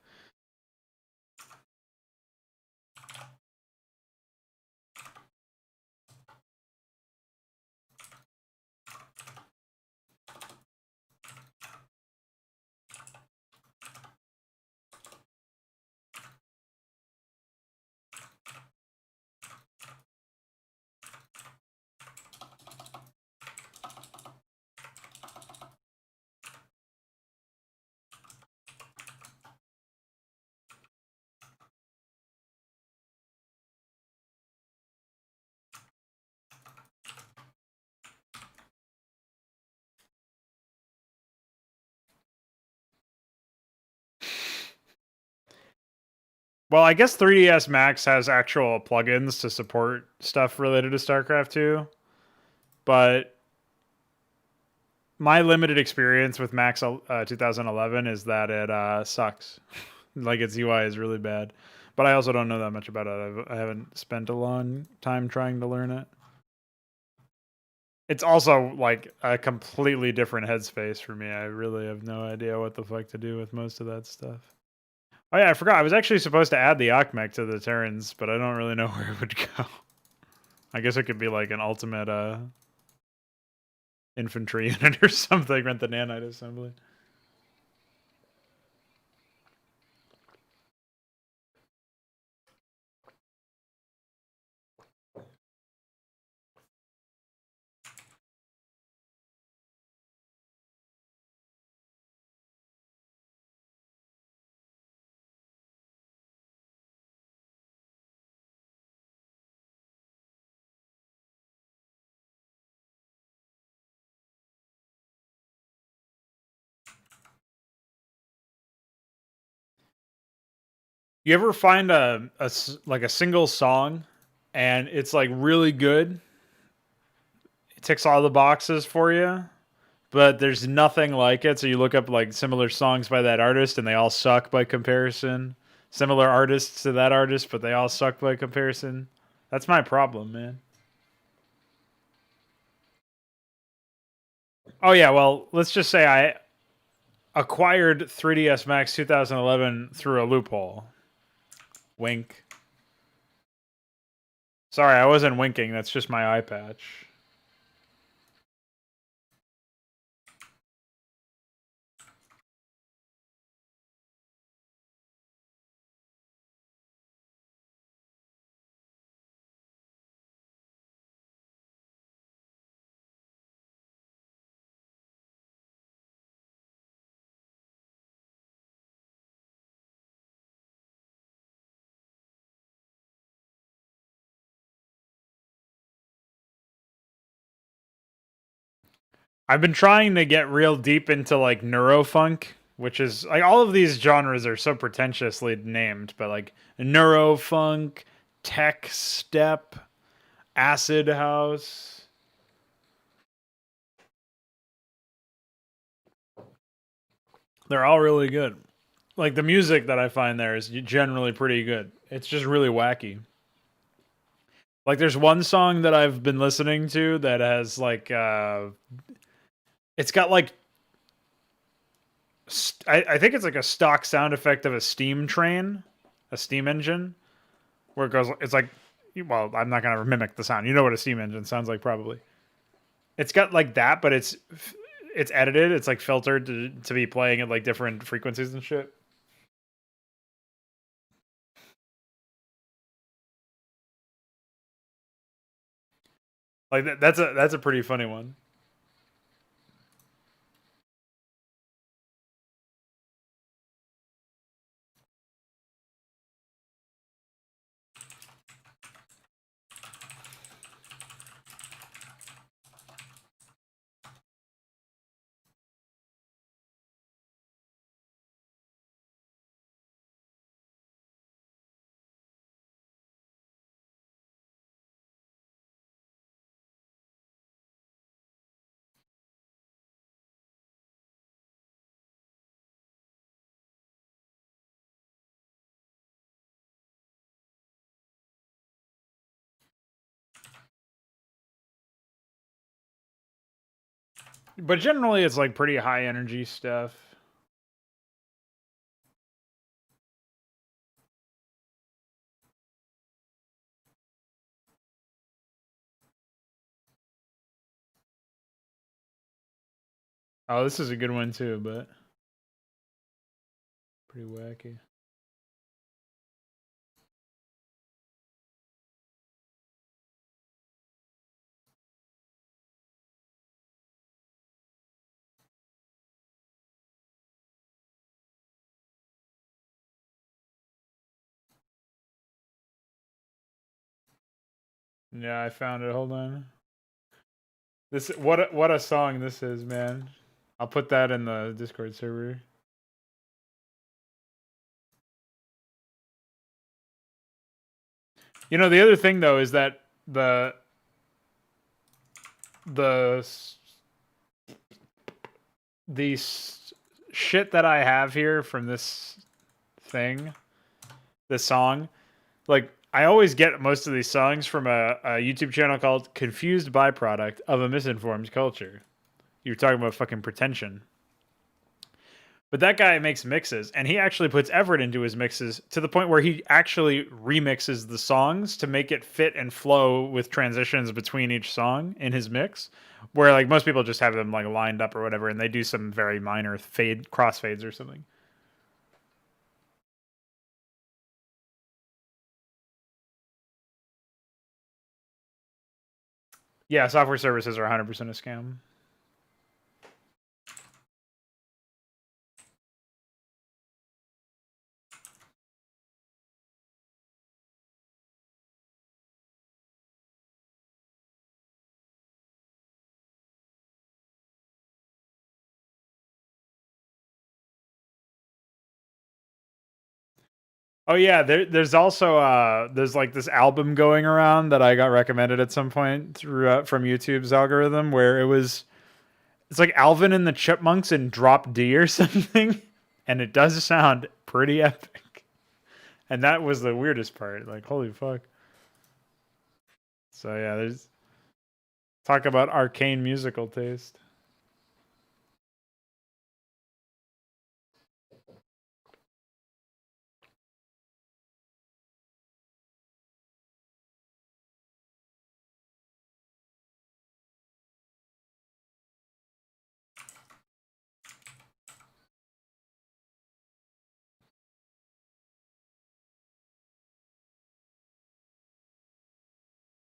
Well, I guess 3ds Max has actual plugins to support stuff related to StarCraft 2, but my limited experience with Max 2011 is that it sucks. Like, its UI is really bad. But I also don't know that much about it. I haven't spent a long time trying to learn it. It's also like a completely different headspace for me. I really have no idea what the fuck to do with most of that stuff. Oh yeah, I forgot. I was actually supposed to add the Akhmec to the Terrans, but I don't really know where it would go. I guess it could be like an ultimate infantry unit or something. Rent the nanite assembly. You ever find like a single song and it's like really good? It ticks all the boxes for you, but there's nothing like it. So you look up like similar songs by that artist and they all suck by comparison. Similar artists to that artist, but they all suck by comparison. That's my problem, man. Oh yeah, well, let's just say I acquired 3DS Max 2011 through a loophole. Wink. Sorry, I wasn't winking. That's just my eye patch. I've been trying to get real deep into like neurofunk, which is like all of these genres are so pretentiously named, but like neurofunk, tech step, acid house. They're all really good. Like the music that I find there is generally pretty good. It's just really wacky. Like there's one song that I've been listening to that has like it's got like I think it's like a stock sound effect of a steam train, a steam engine, where it goes. It's like, well, I'm not gonna mimic the sound. You know what a steam engine sounds like, probably. It's got like that, but it's edited. It's like filtered to be playing at like different frequencies and shit. Like that's a pretty funny one. But generally, it's like pretty high energy stuff. Oh, this is a good one too, but pretty wacky. Yeah, I found it. Hold on. This what a song this is, man. I'll put that in the Discord server. You know, the other thing though is that the the shit that I have here from this thing, this song, like I always get most of these songs from a YouTube channel called Confused Byproduct of a Misinformed Culture. You're talking about fucking pretension. But that guy makes mixes, and he actually puts effort into his mixes to the point where he actually remixes the songs to make it fit and flow with transitions between each song in his mix. Where like most people just have them like lined up or whatever, and they do some very minor crossfades or something. Yeah, software services are 100% a scam. Oh yeah, there's also there's like this album going around that I got recommended at some point through from YouTube's algorithm where it's like Alvin and the Chipmunks in drop D or something, and it does sound pretty epic. And that was the weirdest part. Like holy fuck. So yeah, there's talk about arcane musical taste.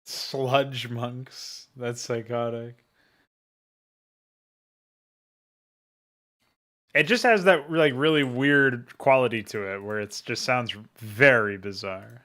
Sludge monks. That's psychotic. It just has that like really weird quality to it where it just sounds very bizarre.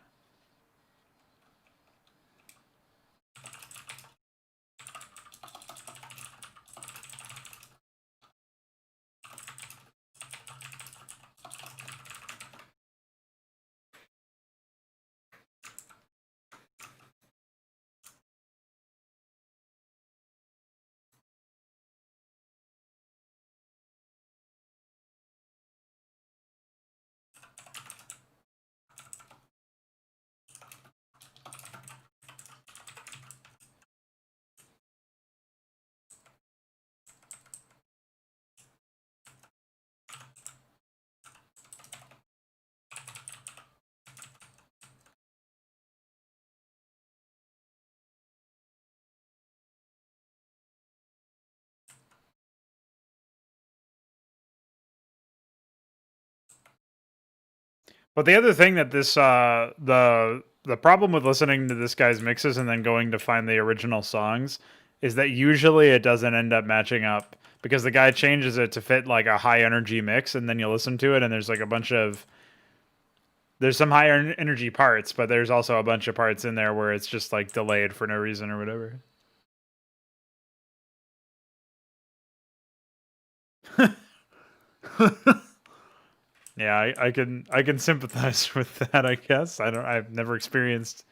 But the other thing that this the problem with listening to this guy's mixes and then going to find the original songs is that usually it doesn't end up matching up because the guy changes it to fit like a high energy mix, and then you listen to it and there's like a bunch of there's some high energy parts, but there's also a bunch of parts in there where it's just like delayed for no reason or whatever. Yeah, I can sympathize with that. I guess I've never experienced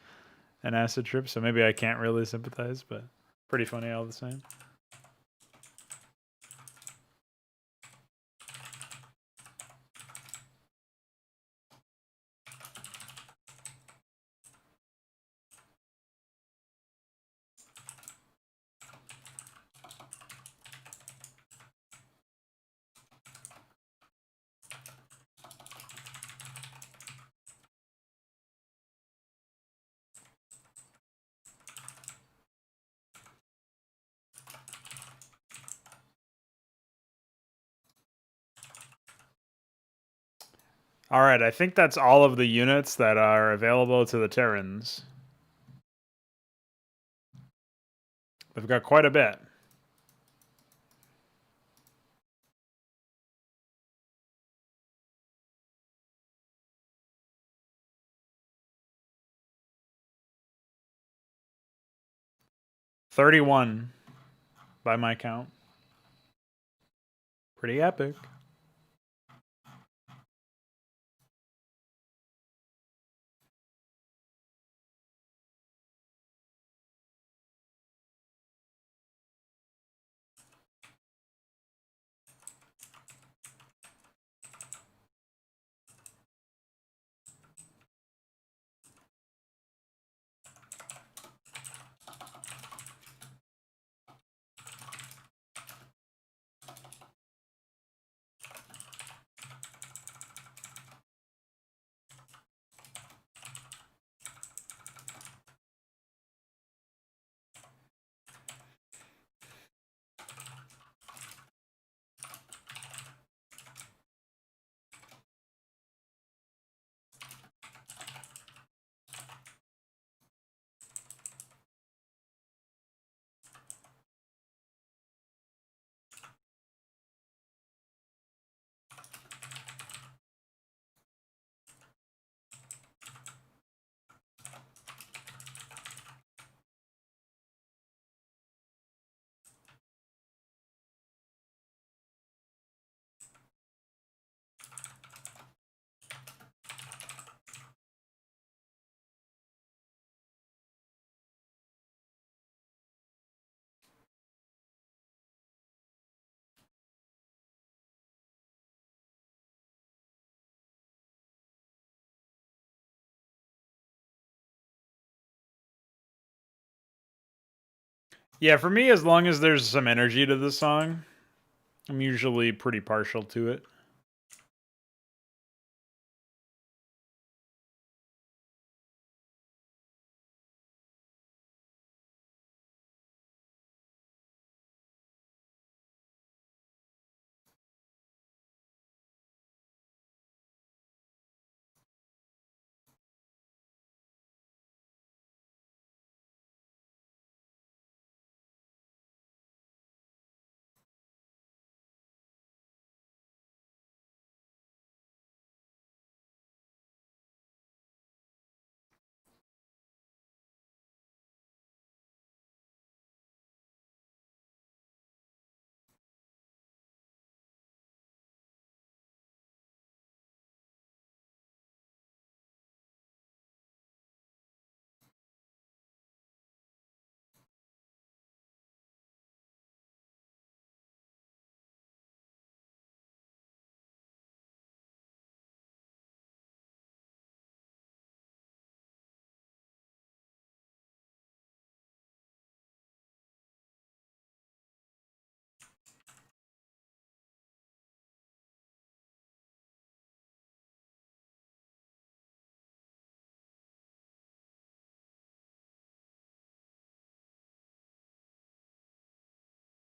an acid trip, so maybe I can't really sympathize, but pretty funny all the same. All right, I think that's all of the units that are available to the Terrans. They've got quite a bit. $31 by my count. Pretty epic. Yeah, for me, as long as there's some energy to the song, I'm usually pretty partial to it.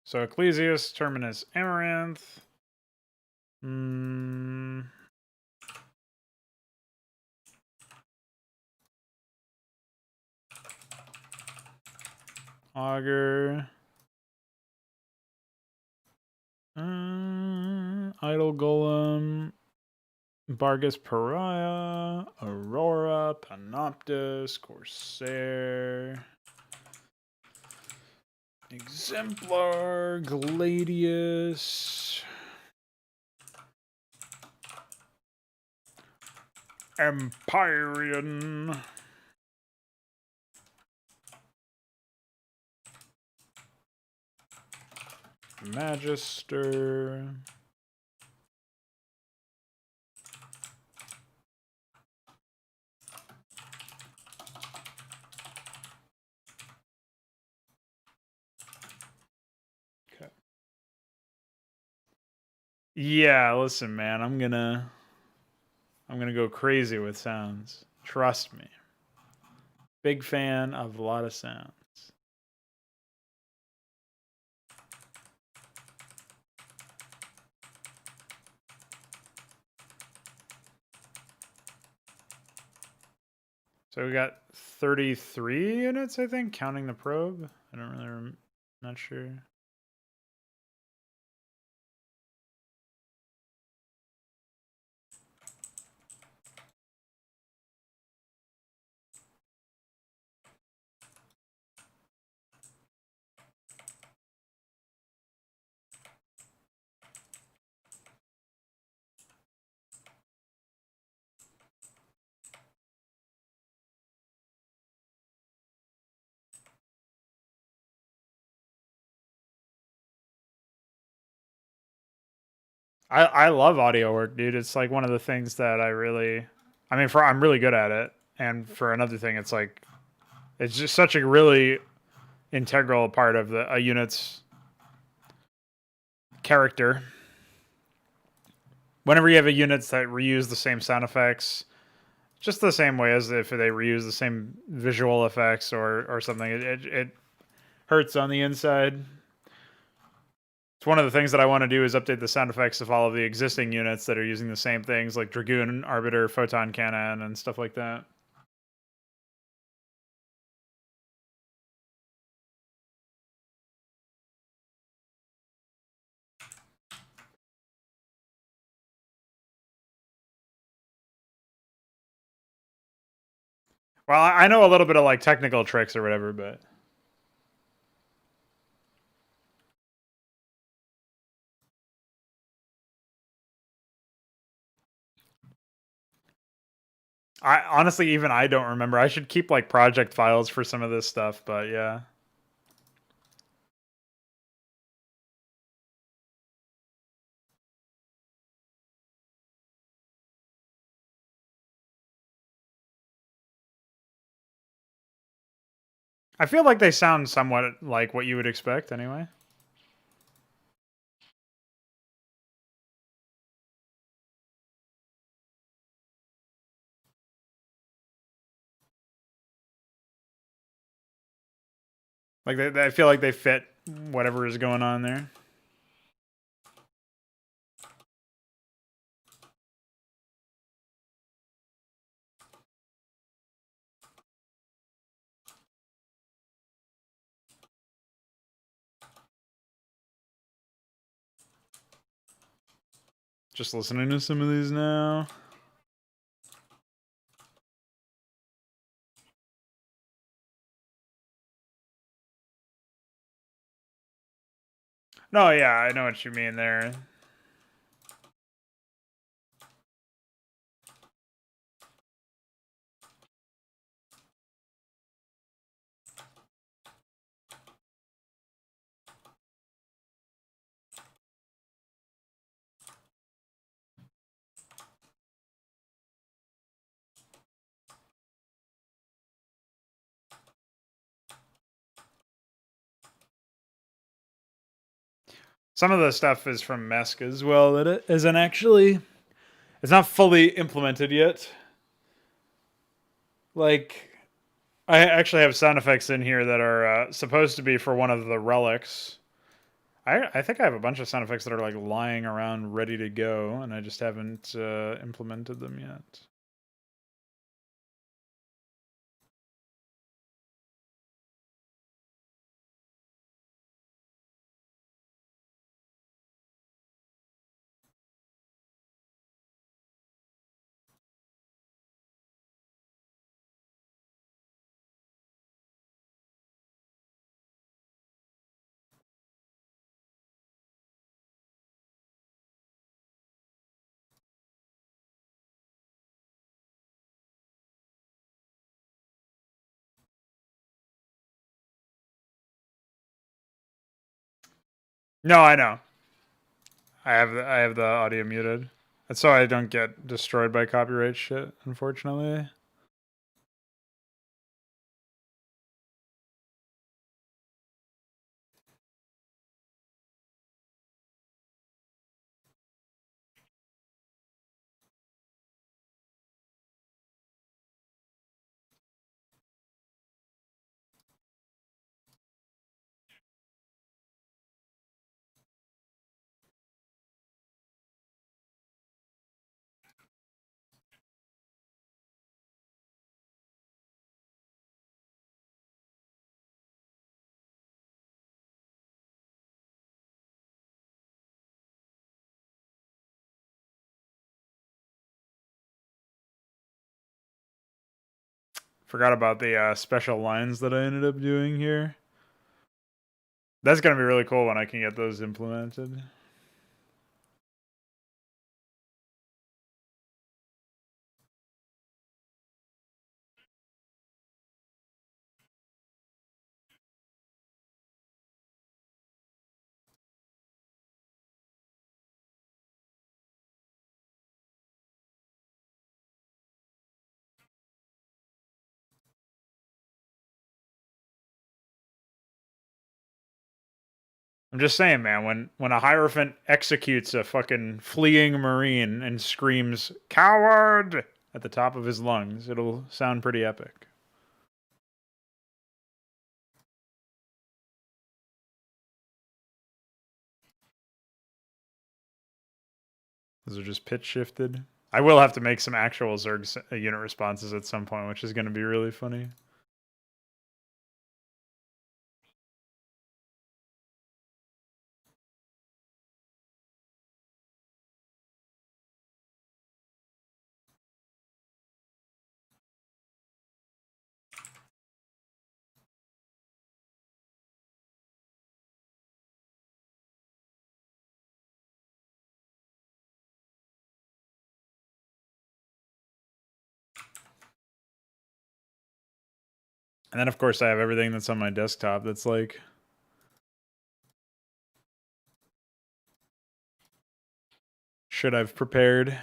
So Ecclesias, Terminus, Amaranth. Augur. Idle Golem. Bargus Pariah. Aurora. Panoptus. Corsair. Exemplar. Gladius. Empyrean. Magister. Okay. Yeah, listen, man, I'm gonna go crazy with sounds. Trust me. Big fan of a lot of sounds. So we got 33 units, I think, counting the probe. I don't really, not sure. I love audio work, dude. It's like one of the things that I'm really good at it. And for another thing, it's just such a really integral part of a unit's character. Whenever you have a units that reuse the same sound effects, just the same way as if they reuse the same visual effects or something, it hurts on the inside. It's one of the things that I want to do is update the sound effects of all of the existing units that are using the same things, like Dragoon, Arbiter, Photon Cannon, and stuff like that. Well, I know a little bit of like technical tricks or whatever, but I honestly even I don't remember. I should keep like project files for some of this stuff, but yeah. I feel like they sound somewhat like what you would expect anyway. Like I feel like they fit whatever is going on there. Just listening to some of these now. No, yeah, I know what you mean there. Some of the stuff is from Mesk as well that it isn't actually. It's not fully implemented yet. Like, I actually have sound effects in here that are supposed to be for one of the relics. I think I have a bunch of sound effects that are like lying around ready to go, and I just haven't implemented them yet. No, I know. I have the audio muted. That's so I don't get destroyed by copyright shit, unfortunately. Forgot about the special lines that I ended up doing here. That's gonna be really cool when I can get those implemented. I'm just saying, man, when a Hierophant executes a fucking fleeing Marine and screams, "Coward!" at the top of his lungs, it'll sound pretty epic. Those are just pitch shifted. I will have to make some actual Zerg unit responses at some point, which is going to be really funny. And then, of course, I have everything that's on my desktop that's like... should I've prepared.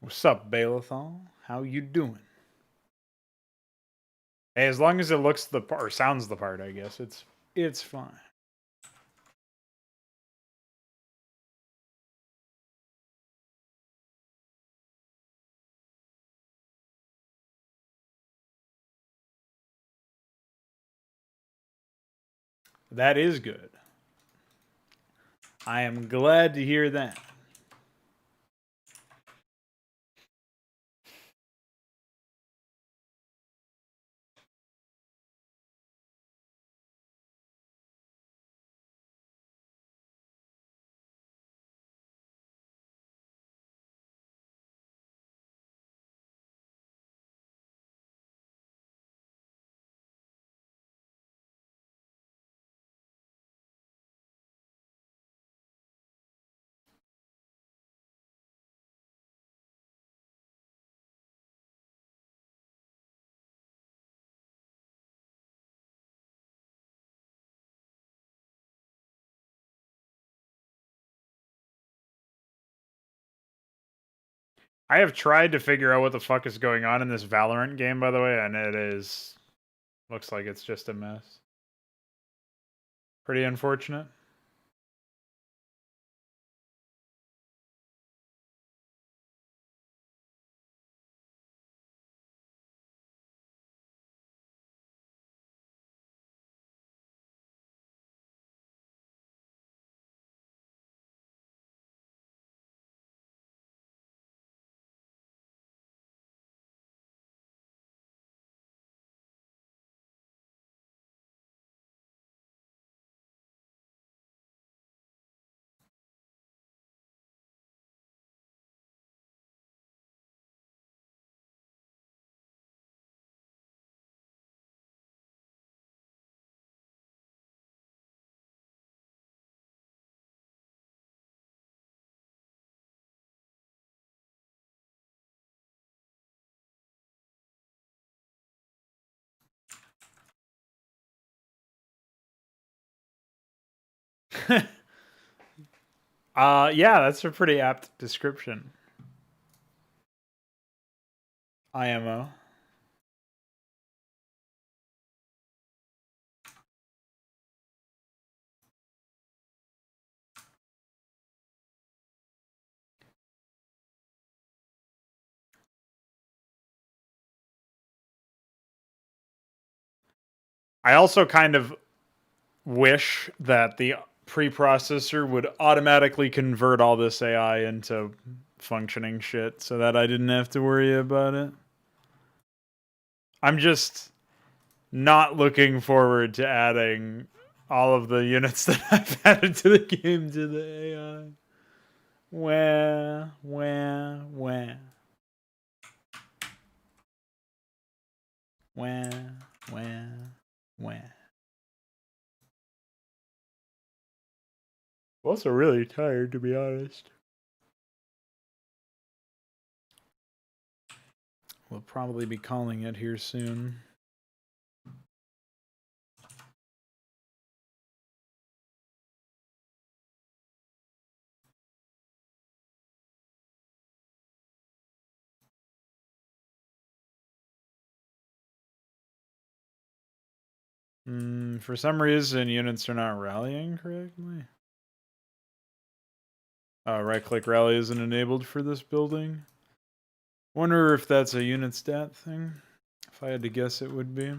What's up, Balathol? How you doing? Hey, as long as it looks the part or sounds the part, I guess it's fine. That is good. I am glad to hear that. I have tried to figure out what the fuck is going on in this Valorant game, by the way, and it is looks like it's just a mess. Pretty unfortunate. Yeah, that's a pretty apt description. IMO. I also kind of wish that the preprocessor would automatically convert all this AI into functioning shit so that I didn't have to worry about it. I'm just not looking forward to adding all of the units that I've added to the game to the AI. Wah. Wah. Wah. I'm also really tired, to be honest. We'll probably be calling it here soon. For some reason, units are not rallying correctly. Right-click rally isn't enabled for this building. Wonder if that's a unit stat thing. If I had to guess, it would be.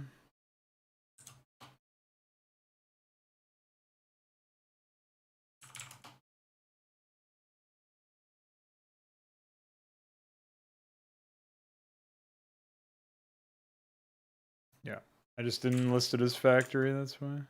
Yeah, I just didn't list it as factory, that's why.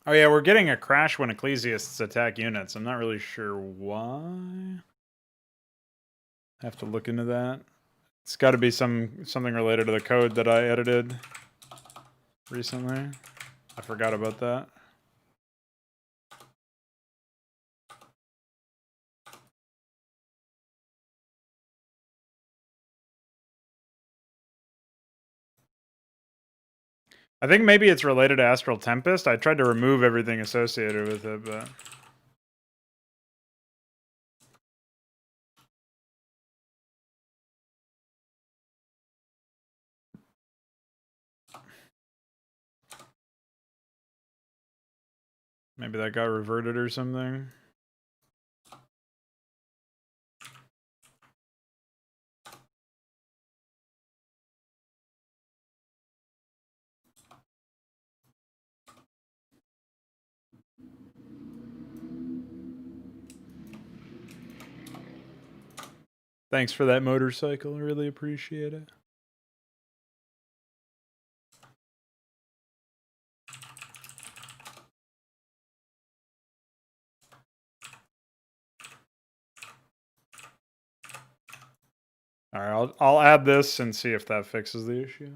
Oh yeah, we're getting a crash when ecclesiasts attack units. I'm not really sure why. I have to look into that. It's got to be something related to the code that I edited recently. I forgot about that. I think maybe it's related to Astral Tempest. I tried to remove everything associated with it, but... maybe that got reverted or something. Thanks for that motorcycle. I really appreciate it. All right, I'll add this and see if that fixes the issue.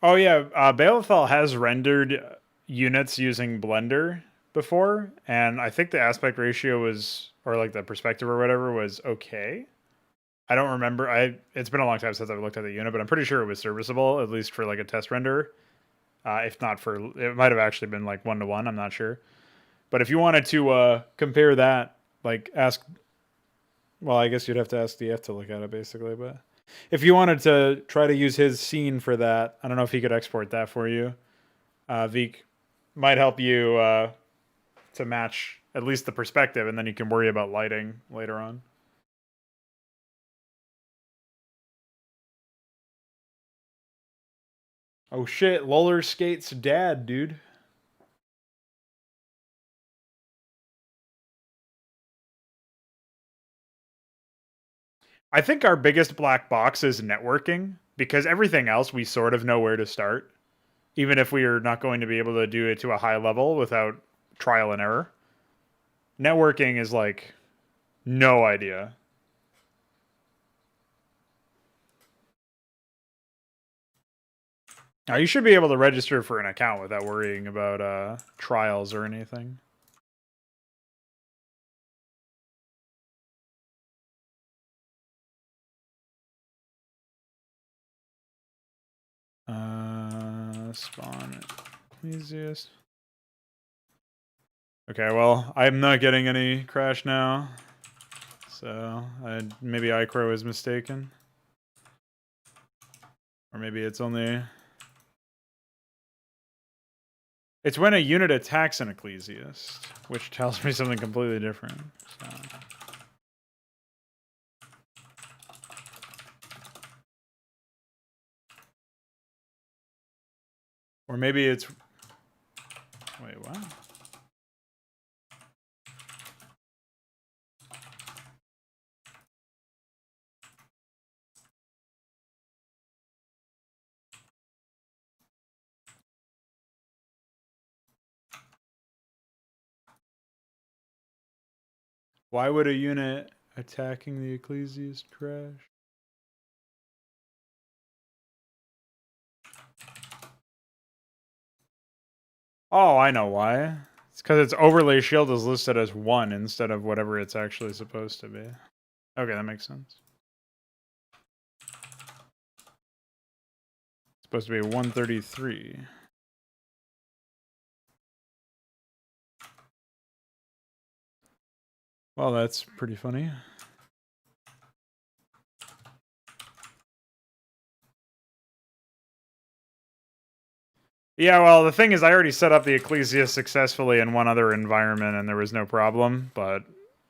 Oh yeah, Balefell has rendered units using Blender before, and I think the aspect ratio was, or like the perspective or whatever, was okay. I don't remember. It's been a long time since I've looked at the unit, but I'm pretty sure it was serviceable, at least for like a test render. If not for, it might have actually been like 1-to-1. I'm not sure. But if you wanted to compare that, like ask, well, I guess you'd have to ask DF to look at it basically. But if you wanted to try to use his scene for that, I don't know if he could export that for you. Veek might help you to match at least the perspective, and then you can worry about lighting later on. Oh shit, Roller Skate's dad, dude. I think our biggest black box is networking, because everything else we sort of know where to start, even if we are not going to be able to do it to a high level without trial and error. Networking is like no idea. Now you should be able to register for an account without worrying about trials or anything. Spawn easiest. Okay, well, I'm not getting any crash now. So, maybe iCrow is mistaken. Or maybe it's only... it's when a unit attacks an ecclesiast, which tells me something completely different. So. Or maybe it's... wait, what? Why would a unit attacking the ecclesiast crash? Oh, I know why. It's because its overlay shield is listed as 1 instead of whatever it's actually supposed to be. Okay, that makes sense. It's supposed to be 133. Well, that's pretty funny. Yeah, well, the thing is, I already set up the Ecclesia successfully in one other environment, and there was no problem, but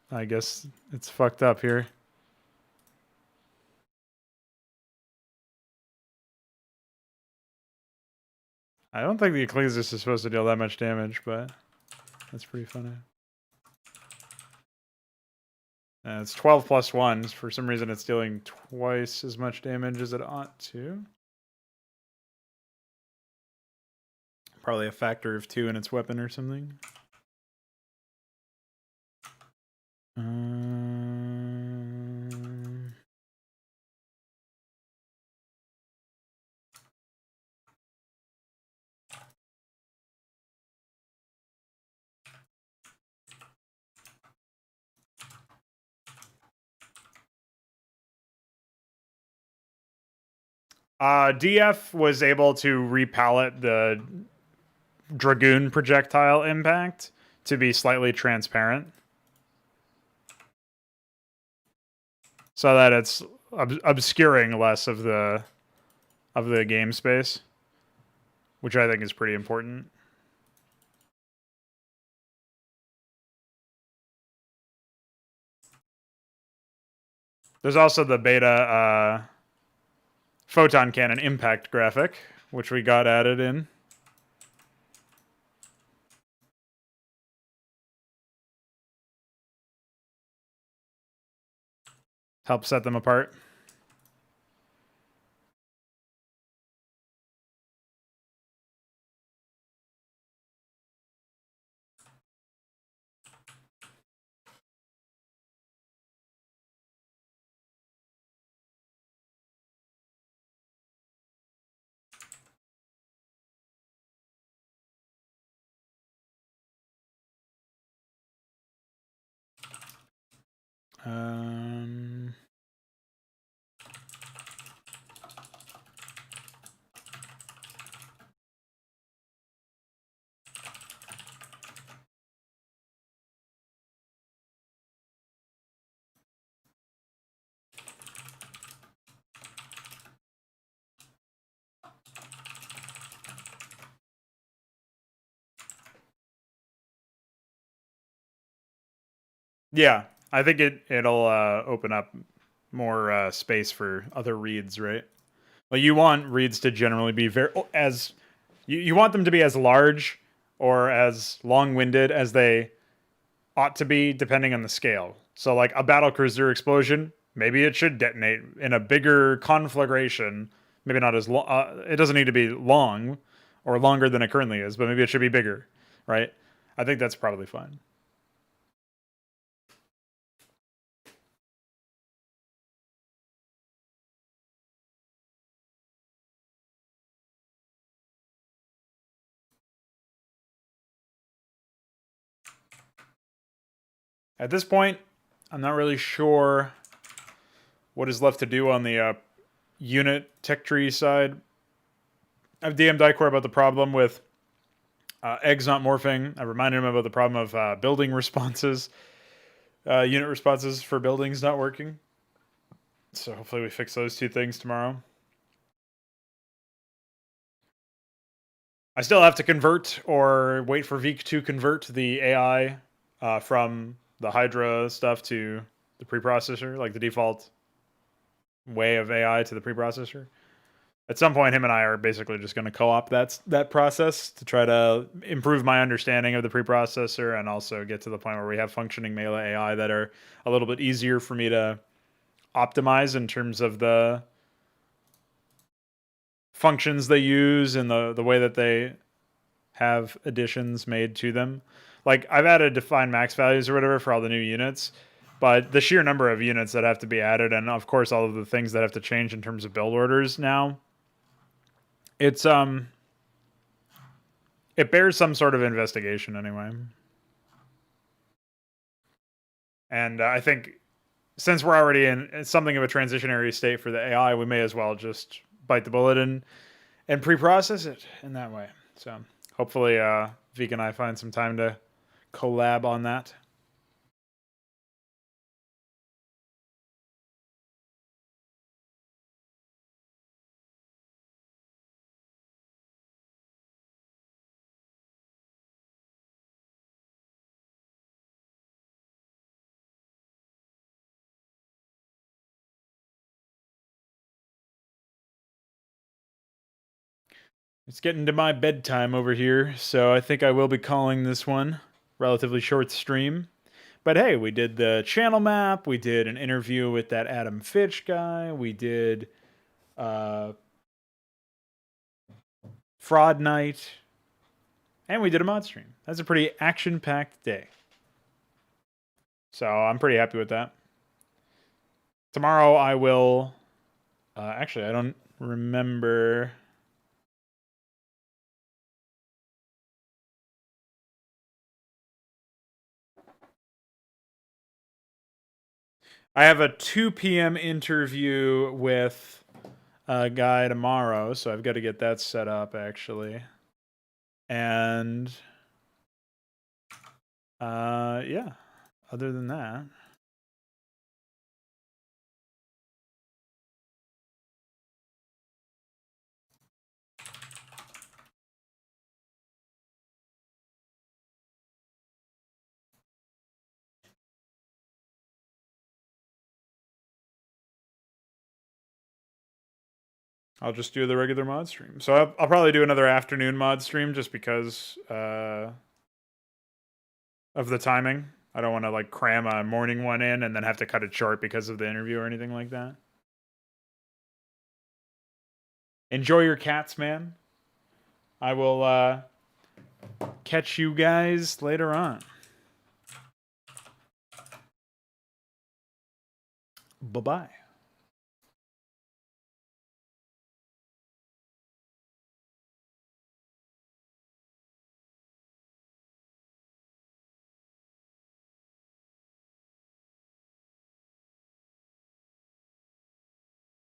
I guess it's fucked up here. I don't think the Ecclesia is supposed to deal that much damage, but that's pretty funny. It's 12 plus 1. For some reason, it's dealing twice as much damage as it ought to. Probably a factor of 2 in its weapon or something. DF was able to repalette the Dragoon projectile impact to be slightly transparent, so that it's obscuring less of the game space, which I think is pretty important. There's also the beta photon cannon impact graphic, which we got added in. Help set them apart. Yeah, I think it'll open up more space for other reads, right? Well, you want reads to generally be you want them to be as large or as long-winded as they ought to be, depending on the scale. So, like a battlecruiser explosion, maybe it should detonate in a bigger conflagration. Maybe not as long. It doesn't need to be long or longer than it currently is, but maybe it should be bigger, right? I think that's probably fine. At this point, I'm not really sure what is left to do on the unit tech tree side. I've DM'd Dicor about the problem with eggs not morphing. I reminded him about the problem of building responses, unit responses for buildings not working. So hopefully we fix those two things tomorrow. I still have to convert or wait for Veek to convert the AI from the HYDRA stuff to the preprocessor, like the default way of AI to the preprocessor. At some point, him and I are basically just going to co-op that process to try to improve my understanding of the preprocessor and also get to the point where we have functioning melee AI that are a little bit easier for me to optimize in terms of the functions they use and the way that they have additions made to them. Like, I've added defined max values or whatever for all the new units, but the sheer number of units that have to be added, and of course all of the things that have to change in terms of build orders now, it's it bears some sort of investigation anyway. And I think since we're already in something of a transitionary state for the AI, we may as well just bite the bullet and pre-process it in that way. So hopefully Veek and I find some time to collab on that. It's getting to my bedtime over here, so I think I will be calling this one relatively short stream. But hey, we did the channel map, we did an interview with that Adam Fitch guy, we did Fraud Night, and we did a mod stream. That's a pretty action-packed day. So I'm pretty happy with that. Tomorrow I will... actually, I don't remember... I have a 2 p.m. interview with a guy tomorrow, so I've got to get that set up, actually. And... yeah. Other than that... I'll just do the regular mod stream. So I'll probably do another afternoon mod stream just because of the timing. I don't want to like cram a morning one in and then have to cut it short because of the interview or anything like that. Enjoy your cats, man. I will catch you guys later on. Bye-bye.